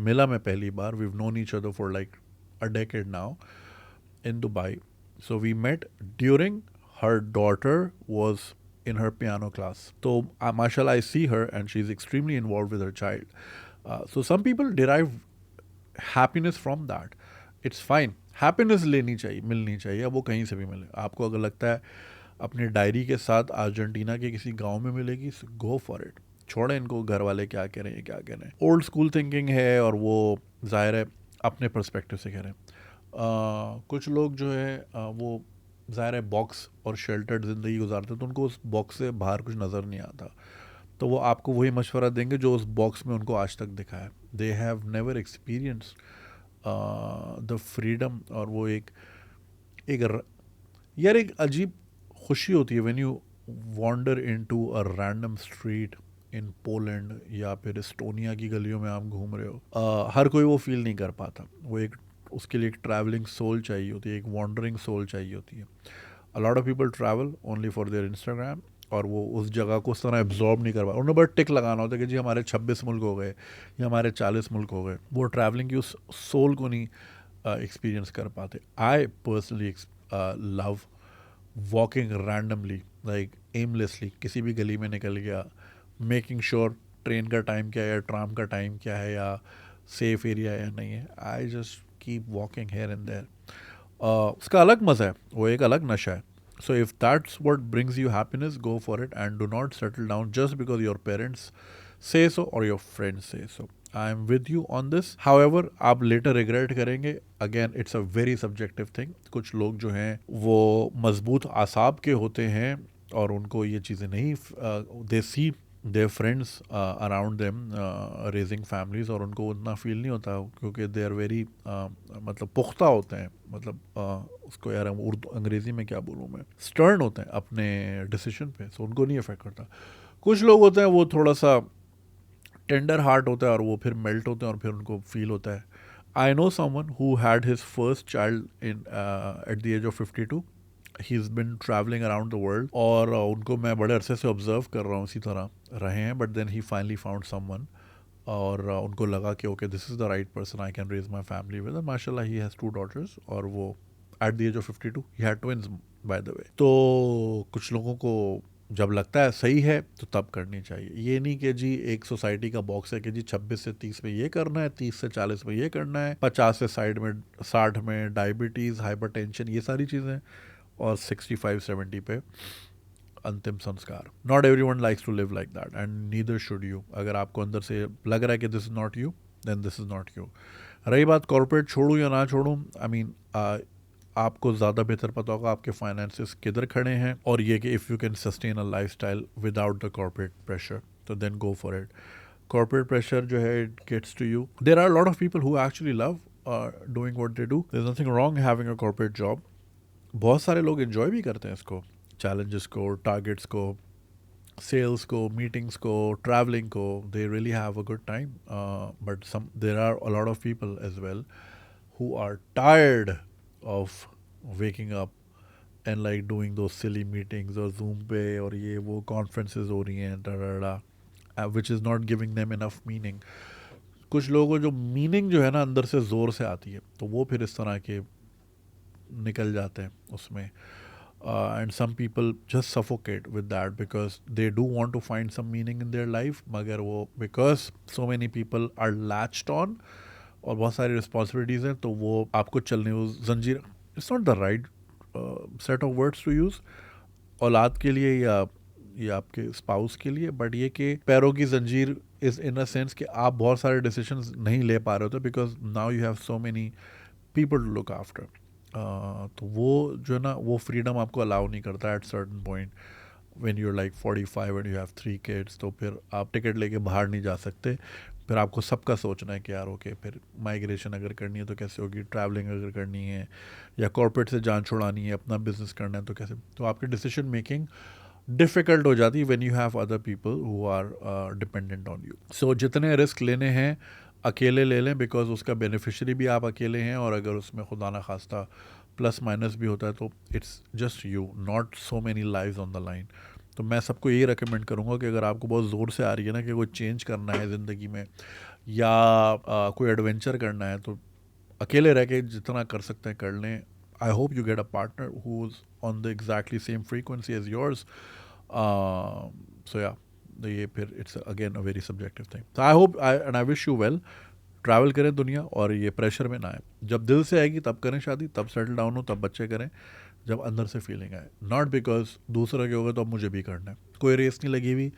मिला मैं पहली बार. We've known each other for like a decade now in Dubai. So we met during her daughter was in her piano class. So mashallah, I see her and she's extremely involved with her child. So some people derive happiness from that. It's fine. Happiness लेनी चाहिए, मिलनी चाहिए. अब वो कहीं से भी मिले. आपको अगर लगता है अपनी डायरी के साथ अर्जेंटीना के किसी गांव में मिलेगी, गो फॉर इट. छोड़े इनको घर वाले क्या कह रहे हैं, क्या कह रहे हैं. ओल्ड स्कूल थिंकिंग है और वो ज़ाहिर है अपने पर्सपेक्टिव से कह रहे हैं. कुछ लोग जो है वो ज़ाहिर है बॉक्स और शेल्टर्ड ज़िंदगी गुजारते हैं, तो उनको उस बॉक्स से बाहर कुछ नज़र नहीं आता. तो वो आपको वही मशवरा देंगे जो उस बॉक्स में उनको आज तक दिखा है. They have never experience the freedom. और वो एक यार एक अजीब खुशी होती है when you wander into a random street in Poland या फिर एस्टोनिया की गलियों में आप घूम रहे हो. हर कोई वो फील नहीं कर पाता. वो एक उसके लिए एक ट्रैवलिंग सोल चाहिए होती है, एक वॉन्डरिंग सोल चाहिए होती है. अ lot of people travel only for their Instagram, और वो उस जगह को उस तरह एब्जॉर्ब नहीं कर पा. उन्हें बस टिक लगाना होता है कि जी हमारे 26 मुल्क हो गए या हमारे 40 मुल्क हो गए. वो ट्रैवलिंग की उस सोल को नहीं एक्सपीरियंस कर पाते. I personally love walking randomly, like aimlessly. किसी भी गली में निकल गया, मेकिंग श्योर ट्रेन का टाइम क्या है या ट्राम का टाइम क्या है या सेफ एरिया है या नहीं है. I just keep walking here and there. उसका अलग मज़ा है, वो एक अलग नशा है. So if that's what brings you happiness, go for it and do not settle down just because your parents say so or your friends say so. I am with you on this. However, आप later regret करेंगे. Again, it's a very subjective thing. कुछ लोग जो हैं वो मजबूत आसाब के होते हैं और उनको ये चीज़ें नहीं they see their friends around them raising families और उनको उतना फील नहीं होता क्योंकि they are very मतलब पुख्ता होते हैं. मतलब उसको यार हम उर्दू अंग्रेज़ी में क्या बोलूँ मैं, स्टर्न होते हैं अपने डिसीजन पे. सो उनको नहीं अफेक्ट करता. कुछ लोग होते हैं वो थोड़ा सा टेंडर हार्ट होता है और वो फिर मेल्ट होते हैं और फिर उनको फील होता है. I know someone who had his first child in at the age of 52. He is been travelling around the world और उनको मैं बड़े अरसे से ऑब्जर्व कर रहा हूँ इसी तरह रहे हैं. But then he finally found someone और उनको लगा कि okay this is the right person I can raise my family with. माशाल्लाह ही हैज़ 2 daughters और वो at the age of 52 he had twins by the way. तो कुछ लोगों को जब लगता है सही है तो तब करनी चाहिए. ये नहीं कि जी एक सोसाइटी का बॉक्स है कि जी 26 से 30 में ये करना है, 30 से 40 में ये करना है, 50 से 60 में डायबिटीज़, हाइपरटेंशन, ये सारी चीज़ें, और 65-70 पे अंतिम संस्कार. Not everyone likes to live like that and neither should you. अगर आपको अंदर से लग रहा है कि this is not you, then this is not you. रही बात कॉर्पोरेट छोड़ूँ या ना छोड़ूँ, आई मीन आपको ज़्यादा बेहतर पता होगा आपके फाइनेंसेस किधर खड़े हैं और ये कि if you can sustain a lifestyle without the corporate pressure तो then go for it. Corporate pressure जो है it gets to you. There are lot of people who actually love doing what they do. There is nothing wrong having a corporate job. बहुत सारे लोग एंजॉय भी करते हैं इसको, चैलेंजेस को, टारगेट्स को, सेल्स को, मीटिंग्स को, ट्रैवलिंग को. They really have a good time. But there are a lot of people as well who are tired of waking up and like doing those silly meetings or Zoom पे और ये वो conferences हो रही हैं which is not giving them enough meaning. कुछ लोगों को जो मीनिंग जो है ना अंदर से ज़ोर से आती है तो वो फिर इस तरह के निकल जाते हैं उसमें. And some people just suffocate with that because they do want to find some meaning in their life, मगर वो because so many people are latched on और बहुत सारी रिस्पॉन्सिबिलिटीज़ हैं तो वो आपको चलने वो जंजीर. It's not the right set of words to use औलाद के लिए या आपके स्पाउस के लिए. बट ये कि पैरों की जंजीर इज़ इन अ सेंस कि आप बहुत सारे डिसीजंस नहीं ले पा रहे होते because now you have so many people to look after. तो वो जो है ना वो फ्रीडम आपको अलाउ नहीं करता at certain point. when you're like 45 and you have 3 kids, तो फिर आप टिकट लेके बाहर नहीं जा सकते, फिर आपको सबका सोचना है कि यार ओके फिर माइग्रेशन अगर करनी है तो कैसे होगी, ट्रैवलिंग अगर करनी है या कॉर्पोरेट से जान छुड़ानी है, अपना बिजनेस करना है तो कैसे, तो आपकी डिसीजन मेकिंग डिफ़िकल्ट हो जाती है when you have other people who are dependent on you. So जितने रिस्क लेने हैं अकेले ले लें, बिकॉज उसका बेनिफिशरी भी आप अकेले हैं, और अगर उसमें खुदा ना खास्ता प्लस माइनस भी होता है तो it's just you, not so many lives on the line. तो मैं सबको यही रेकमेंड करूँगा कि अगर आपको बहुत ज़ोर से आ रही है ना कि कोई चेंज करना है ज़िंदगी में या कोई एडवेंचर करना है, तो अकेले रह के जितना कर सकते हैं कर लें. I hope you get a partner who is on the exactly same frequency as yours. So या ये फिर it's again a very subjective thing. तो I hope and I wish you well. Travel करें दुनिया और ये प्रेशर में ना आए. जब दिल से आएगी तब करें शादी, तब सेटल डाउन हो, तब बच्चे करें, जब अंदर से फीलिंग आए, नॉट बिकॉज दूसरा के होगा तो अब मुझे भी करना है. कोई रेस नहीं लगी हुई,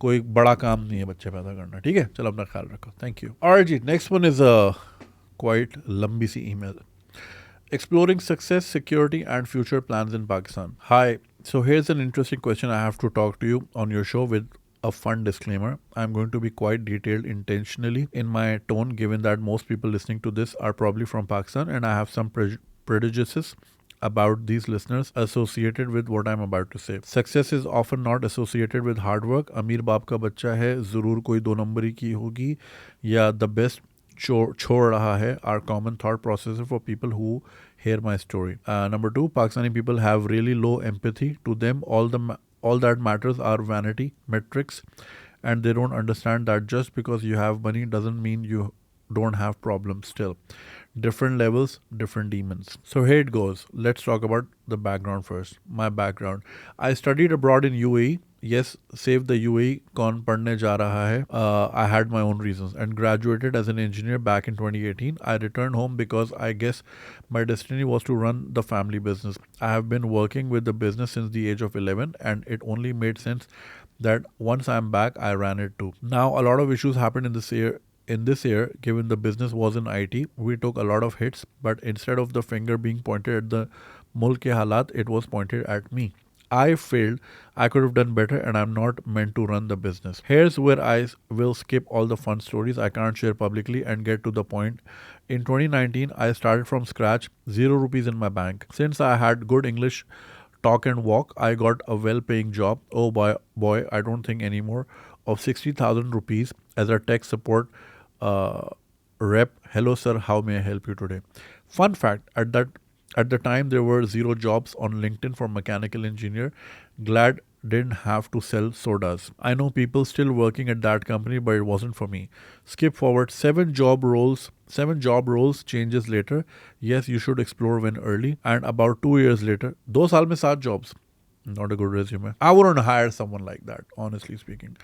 कोई बड़ा काम नहीं है बच्चे पैदा करना. ठीक है, चलो अपना ख्याल रखो. Thank you. और जी नेक्स्ट वन इज़ क्वाइट लंबी सी email. Exploring success, security, and future plans in Pakistan. Hi. So here's an interesting question I have to talk to you on your show with a fun disclaimer. I'm going to be quite detailed intentionally in my tone, given that most people listening to this are probably from Pakistan, and I have some prejudices about these listeners associated with what I'm about to say. Success is often not associated with hard work. अमीर बाप का बच्चा है, ज़रूर कोई 2 नंबरी की होगी, या the best छोड़ रहा है are common thought processes for people who hear my story. Number 2, Pakistani people have really low empathy. To them, all that matters are vanity metrics, and they don't understand that just because you have money doesn't mean you don't have problems still. Different levels, different demons. So here it goes. Let's talk about the background first. My background. I studied abroad in UAE. Yes, save the UAE. कौन पढ़ने जा रहा है? I had my own reasons and graduated as an engineer back in 2018. I returned home because I guess my destiny was to run the family business. I have been working with the business since the age of 11, and it only made sense that once I'm back, I ran it too. Now, a lot of issues happened in this year. In this year, given the business was in IT, we took a lot of hits, but instead of the finger being pointed at the mulk ke halat, it was pointed at me. I failed. I could have done better, and I'm not meant to run the business. Here's where I will skip all the fun stories I can't share publicly and get to the point. In 2019, I started from scratch, 0 rupees in my bank. Since I had good English talk and walk, I got a well-paying job. Oh boy, I don't think anymore, of 60,000 rupees as a tech support rep. Hello sir, how may I help you today? Fun fact, at the time there were 0 jobs on LinkedIn for mechanical engineer. Glad didn't have to sell sodas. I know people still working at that company, but it wasn't for me. Skip forward 7 job roles changes later. Yes, you should explore when early. And about 2 years later, 2 साल में 7 jobs. Not a good resume. I wouldn't hire someone like that, honestly speaking.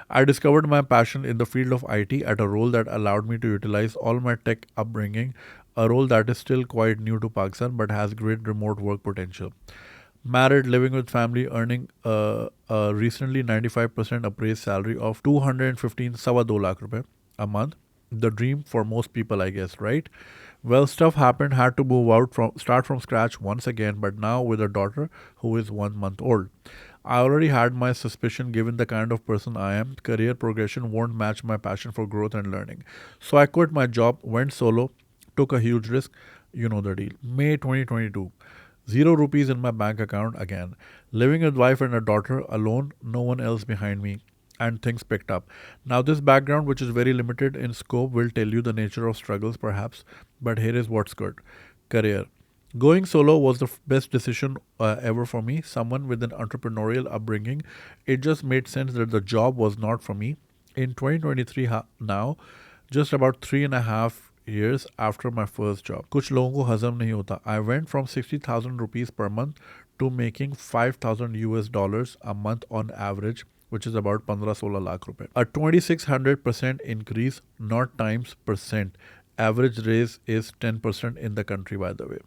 I discovered my passion in the field of IT at a role that allowed me to utilize all my tech upbringing, a role that is still quite new to Pakistan but has great remote work potential. Married, living with family, earning a recently 95% appraised salary of 215 sawa 2 lakh rupees a month. The dream for most people, I guess, right? Well, stuff happened, had to move out start from scratch once again, but now with a daughter who is 1 month old. I already had my suspicion given the kind of person I am. Career progression won't match my passion for growth and learning. So I quit my job, went solo, took a huge risk. You know the deal. May 2022. 0 rupees in my bank account again. Living with wife and a daughter alone, no one else behind me. And things picked up. Now, this background, which is very limited in scope, will tell you the nature of struggles, perhaps, but here is what's good. Career. Going solo was the best decision ever for me. Someone with an entrepreneurial upbringing, it just made sense that the job was not for me. In 2023 now, just about 3.5 years after my first job. कुछ लोगों को हजम नहीं होता. I went from 60,000 rupees per month to making 5,000 US dollars a month on average, which is about 15-16 lakh rupees. A 2600% increase, not times percent. Average raise is 10% in the country, by the way.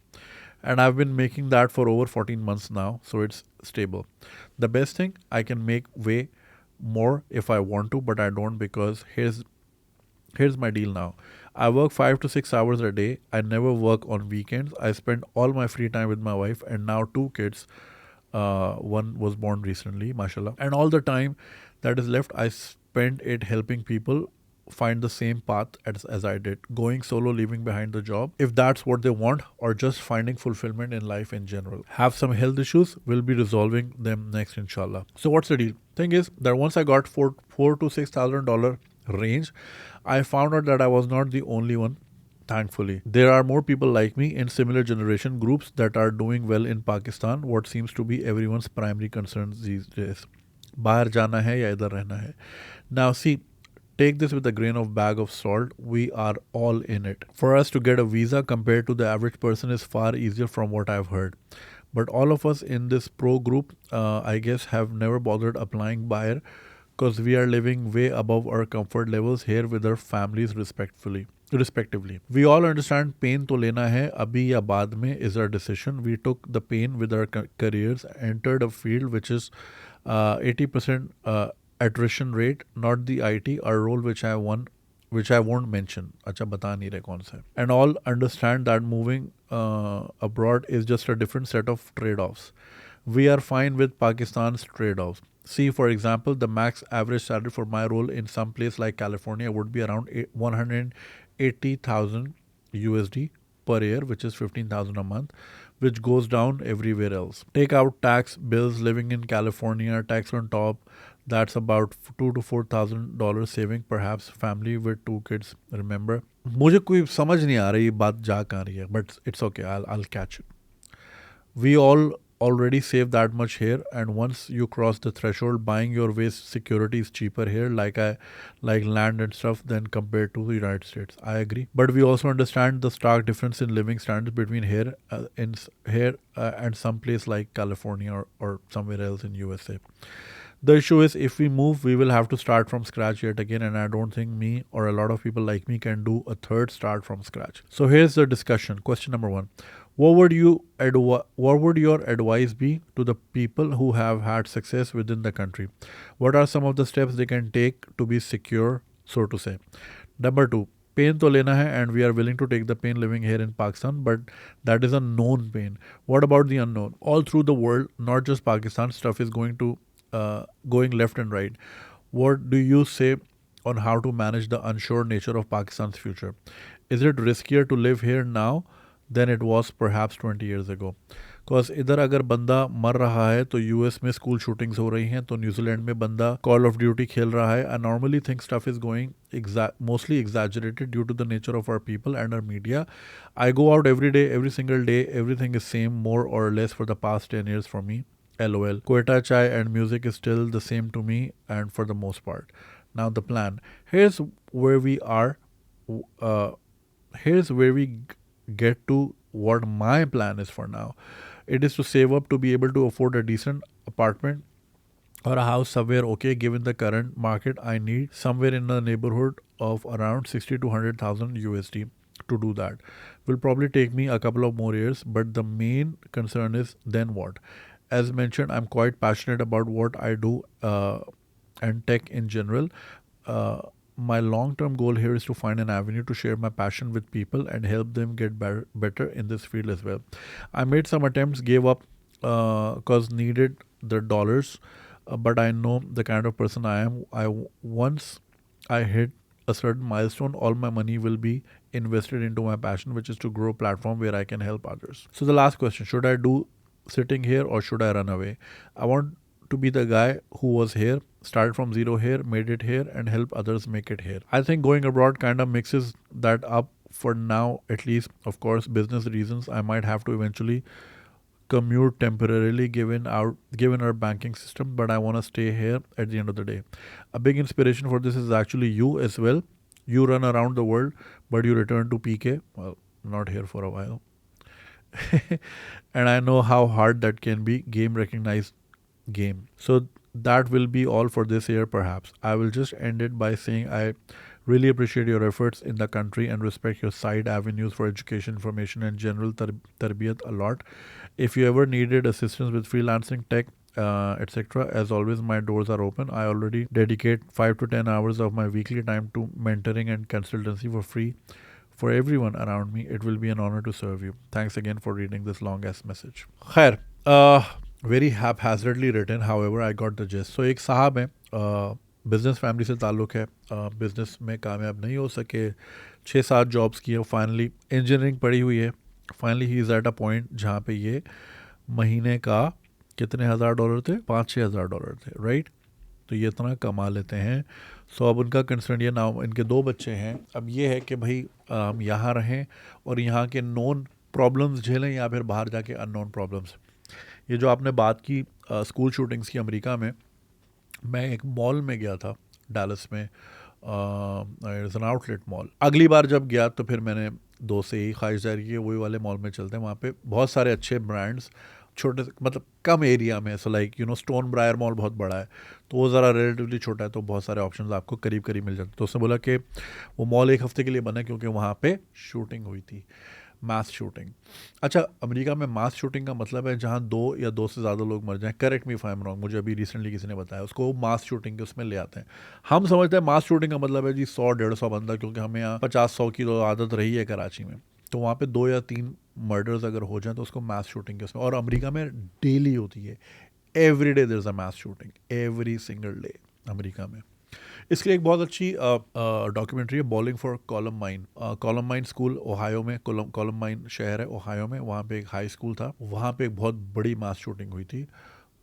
And I've been making that for over 14 months now, so it's stable. The best thing, I can make way more if I want to, but I don't, because here's my deal now. I work 5 to 6 hours a day. I never work on weekends. I spend all my free time with my wife and now 2 kids. one was born recently, mashallah. And all the time that is left, I spend it helping people find the same path as I did, going solo, leaving behind the job, if that's what they want, or just finding fulfillment in life in general. Have some health issues, we'll be resolving them next, inshallah. So what's the deal? Thing is that once I got four to $6,000 range, I found out that I was not the only one. Thankfully, there are more people like me in similar generation groups that are doing well in Pakistan, what seems to be everyone's primary concern these days. बाहर जाना है या इधर रहना है. Now see, take this with a grain of bag of salt. We are all in it. For us to get a visa compared to the average person is far easier from what I've heard. But all of us in this pro group, I guess, have never bothered applying buyer because we are living way above our comfort levels here with our families respectively. We all understand pain to lena hai abhi ya baad mein is our decision. We took the pain with our careers, entered a field which is 80% attrition rate, not the IT, our role which I won't mention. Acha bata nahi rahe kaun sa hai. And all understand that moving abroad is just a different set of trade-offs. We are fine with Pakistan's trade-offs. See, for example, the max average salary for my role in some place like California would be around 180,000 USD per year, which is 15,000 a month, which goes down everywhere else. Take out tax, bills, living in California, tax on top. That's about $2,000 to $4,000 saving, perhaps family with 2 kids. Remember, मुझे कोई समझ नहीं आ रही ये बात जा कहाँ रही है, but it's okay. I'll catch it. We all already save that much here, and once you cross the threshold, buying your waste security is cheaper here, like land and stuff, than compared to the United States. I agree, but we also understand the stark difference in living standards between here and some place like California or somewhere else in USA. The issue is, if we move, we will have to start from scratch yet again, and I don't think me or a lot of people like me can do a third start from scratch. So here's the discussion. Question number 1. What would your advice be to the people who have had success within the country? What are some of the steps they can take to be secure, so to say? Number 2. Pain to lena hai, and we are willing to take the pain living here in Pakistan, but that is a known pain. What about the unknown? All through the world, not just Pakistan, stuff is going left and right. What do you say on how to manage the unsure nature of Pakistan's future? Is it riskier to live here now than it was perhaps 20 years ago? Because इधर अगर बंदा मर रहा है तो यूएस में स्कूल शूटिंग्स हो रही हैं, तो न्यूजीलैंड में बंदा कॉल ऑफ ड्यूटी खेल रहा है. I normally think stuff is going mostly exaggerated due to the nature of our people and our media. I go out every day, every single day, everything is same more or less for the past 10 years for me. LOL. Quetta chai and music is still the same to me, and for the most part. Now the plan. Here's where we are. Here's where we get to what my plan is for now. It is to save up to be able to afford a decent apartment or a house somewhere okay. Given the current market, I need somewhere in the neighborhood of around 60 to 100,000 USD to do that. Will probably take me a couple of more years, but the main concern is then what? As mentioned, I'm quite passionate about what I do and tech in general. My long-term goal here is to find an avenue to share my passion with people and help them get better in this field as well. I made some attempts, gave up because needed the dollars, but I know the kind of person I am. Once I hit a certain milestone, all my money will be invested into my passion, which is to grow a platform where I can help others. So the last question, should I do sitting here or should I run away? I want to be the guy who was here, started from zero here, made it here, and help others make it here. I think going abroad kind of mixes that up for now, at least. Of course, business reasons, I might have to eventually commute temporarily given our banking system, but I want to stay here at the end of the day. A big inspiration for this is actually you as well. You run around the world, but you return to PK. Well, not here for a while. And I know how hard that can be. Game recognized game. So that will be all for this year perhaps. I will just end it by saying I really appreciate your efforts in the country and respect your side avenues for education, information, and general tarbiyat a lot. If you ever needed assistance with freelancing, tech, etc., as always, my doors are open. I already dedicate 5 to 10 hours of my weekly time to mentoring and consultancy for free for everyone around me. It will be an honor to serve you. Thanks again for reading this long ass message. Khair, very haphazardly written, however I got the gist. So एक साहब हैं, बिजनेस फैमिली से ताल्लुक़ है, बिजनेस में कामयाब नहीं हो सके, 6-7 जॉब्स किए, फाइनली इंजीनियरिंग पढ़ी हुई है, finally he is at a point जहाँ पे ये महीने का कितने हज़ार डॉलर थे, 5-6 हज़ार डॉलर थे, राइट? तो ये इतना कमा लेते हैं. सो अब उनका कंसर्न ये ना, इनके 2 बच्चे हैं, अब ये है कि भाई हम यहाँ रहें और यहाँ के नोन प्रॉब्लम्स झेलें या फिर बाहर जाके अननोन प्रॉब्लम्स. ये जो आपने बात की स्कूल शूटिंग्स की अमेरिका में, मैं एक मॉल में गया था डैलस में, इट्स एन आउटलेट मॉल. अगली बार जब गया तो फिर मैंने दोस्त से यही ख्वाहिश जारी की, वही वाले मॉल में चलते हैं, वहाँ पे बहुत सारे अच्छे ब्रांड्स, छोटे मतलब कम एरिया में. So like you know stone briar mall बहुत बड़ा है, तो वो ज़रा रिलेटिवली छोटा है, तो बहुत सारे ऑप्शंस आपको करीब करीब मिल जाते. तो उसने बोला कि वो मॉल एक हफ़्ते के लिए बना क्योंकि वहाँ पे शूटिंग हुई थी, मास शूटिंग. अच्छा, अमेरिका में मास शूटिंग का मतलब है जहाँ 2 या 2 से ज़्यादा लोग मर जाएं. Correct me if I am wrong, मुझे अभी रिसेंटली किसी ने बताया, उसको मास शूटिंग के उसमें ले आते हैं. हम समझते हैं मास शूटिंग का मतलब है जी 100-150 बंदा, क्योंकि हमें यहाँ 50-100 की तो आदत रही है कराची में. तो वहाँ पे 2 या 3 मर्डर्स अगर हो जाए तो उसको मास शूटिंग के उसमें, और अमेरिका में डेली होती है. Every day there is a mass shooting, every single day America में. इसके लिए एक बहुत अच्छी डॉक्यूमेंट्री है, bowling for Columbine. Columbine school Ohio में, कॉलमबाइन शहर है ओहायो में, वहाँ पे एक हाई स्कूल था, वहाँ पे एक बहुत बड़ी मास शूटिंग हुई थी,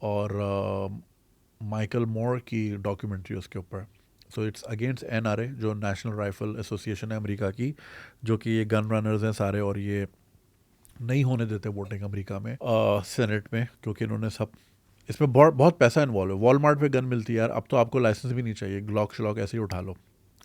और माइकल मोर की डॉक्यूमेंट्री उसके ऊपर. सो इट्स अगेंस्ट NRA, जो नेशनल राइफल एसोसिएशन है अमेरिका की, जो कि ये गन रनर्स हैं सारे, और ये नहीं होने देते वोटिंग अमेरिका में सेनेट में, क्योंकि इन्होंने सब, इसमें बहुत बहुत पैसा इन्वॉल्व है. वॉलमार्ट पे गन मिलती है यार, अब तो आपको लाइसेंस भी नहीं चाहिए, ग्लॉक श्लॉक ऐसे ही उठा लो.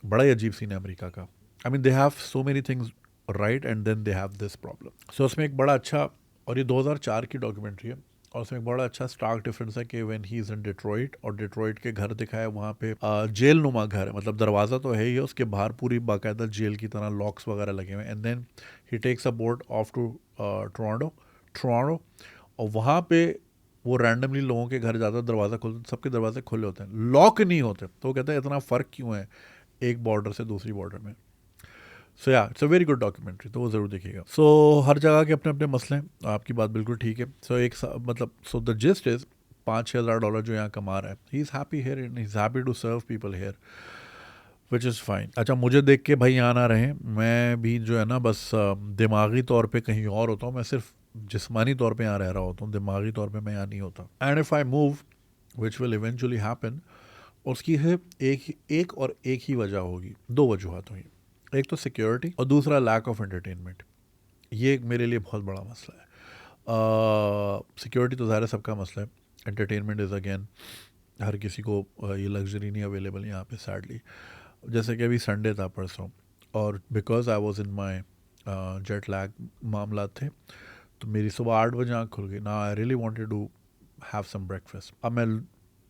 बड़ा ही अजीब सीन है अमेरिका का. I mean they have so many things right and then they have this problem. So उसमें एक बड़ा अच्छा, और ये 2004 की डॉक्यूमेंट्री है, और उसमें एक बड़ा अच्छा स्टार्क डिफरेंस है कि when he is in Detroit, और डिट्रॉइट के घर दिखाया, वहाँ पे जेल नुमा घर है, मतलब दरवाज़ा तो है ही है, उसके बाहर पूरी बाकायदा जेल की तरह लॉक्स वगैरह लगे हुए हैं. And then he takes a boat off to Toronto, और वहाँ पे वो रैंडमली लोगों के घर जाता है, दरवाज़ा खोलते, सबके दरवाजे खुले होते हैं, लॉक नहीं होते. तो वो कहते हैं इतना फ़र्क क्यों है एक बॉर्डर से दूसरी बॉर्डर में. सो या it's a very good documentary, तो वो ज़रूर देखिएगा. सो हर जगह के अपने अपने मसले हैं, आपकी बात बिल्कुल ठीक है. सो मतलब सो द जिस्ट इज़ 5-6 हज़ार डॉलर जो यहाँ कमा रहा है, he is happy here and he is happy to serve people here, which is fine. अच्छा, मुझे देख के भाई यहाँ ना रहें, मैं भी जो है ना बस दिमागी तौर पे कहीं और होता हूँ, मैं सिर्फ जिस्मानी तौर पे यहाँ रह रहा होता हूँ, दिमागी तौर पे मैं यहाँ नहीं होता. And if I move, which will eventually happen, उसकी है एक और एक ही वजह होगी, 2 वजूहत हुई. एक तो सिक्योरिटी, और दूसरा लैक ऑफ एंटरटेनमेंट. ये एक मेरे लिए बहुत बड़ा मसला है. सिक्योरिटी तो ज़ाहिर है सबका मसला है, एंटरटेनमेंट इज़ अगेन हर किसी को ये लग्जरी नहीं अवेलेबल यहाँ पे सैडली. जैसे कि अभी संडे था परसों, और because I was in my jet lag मामला थे, तो मेरी सुबह 8 बजे आँख खुल गई ना. I really wanted to have some breakfast. अब मैं,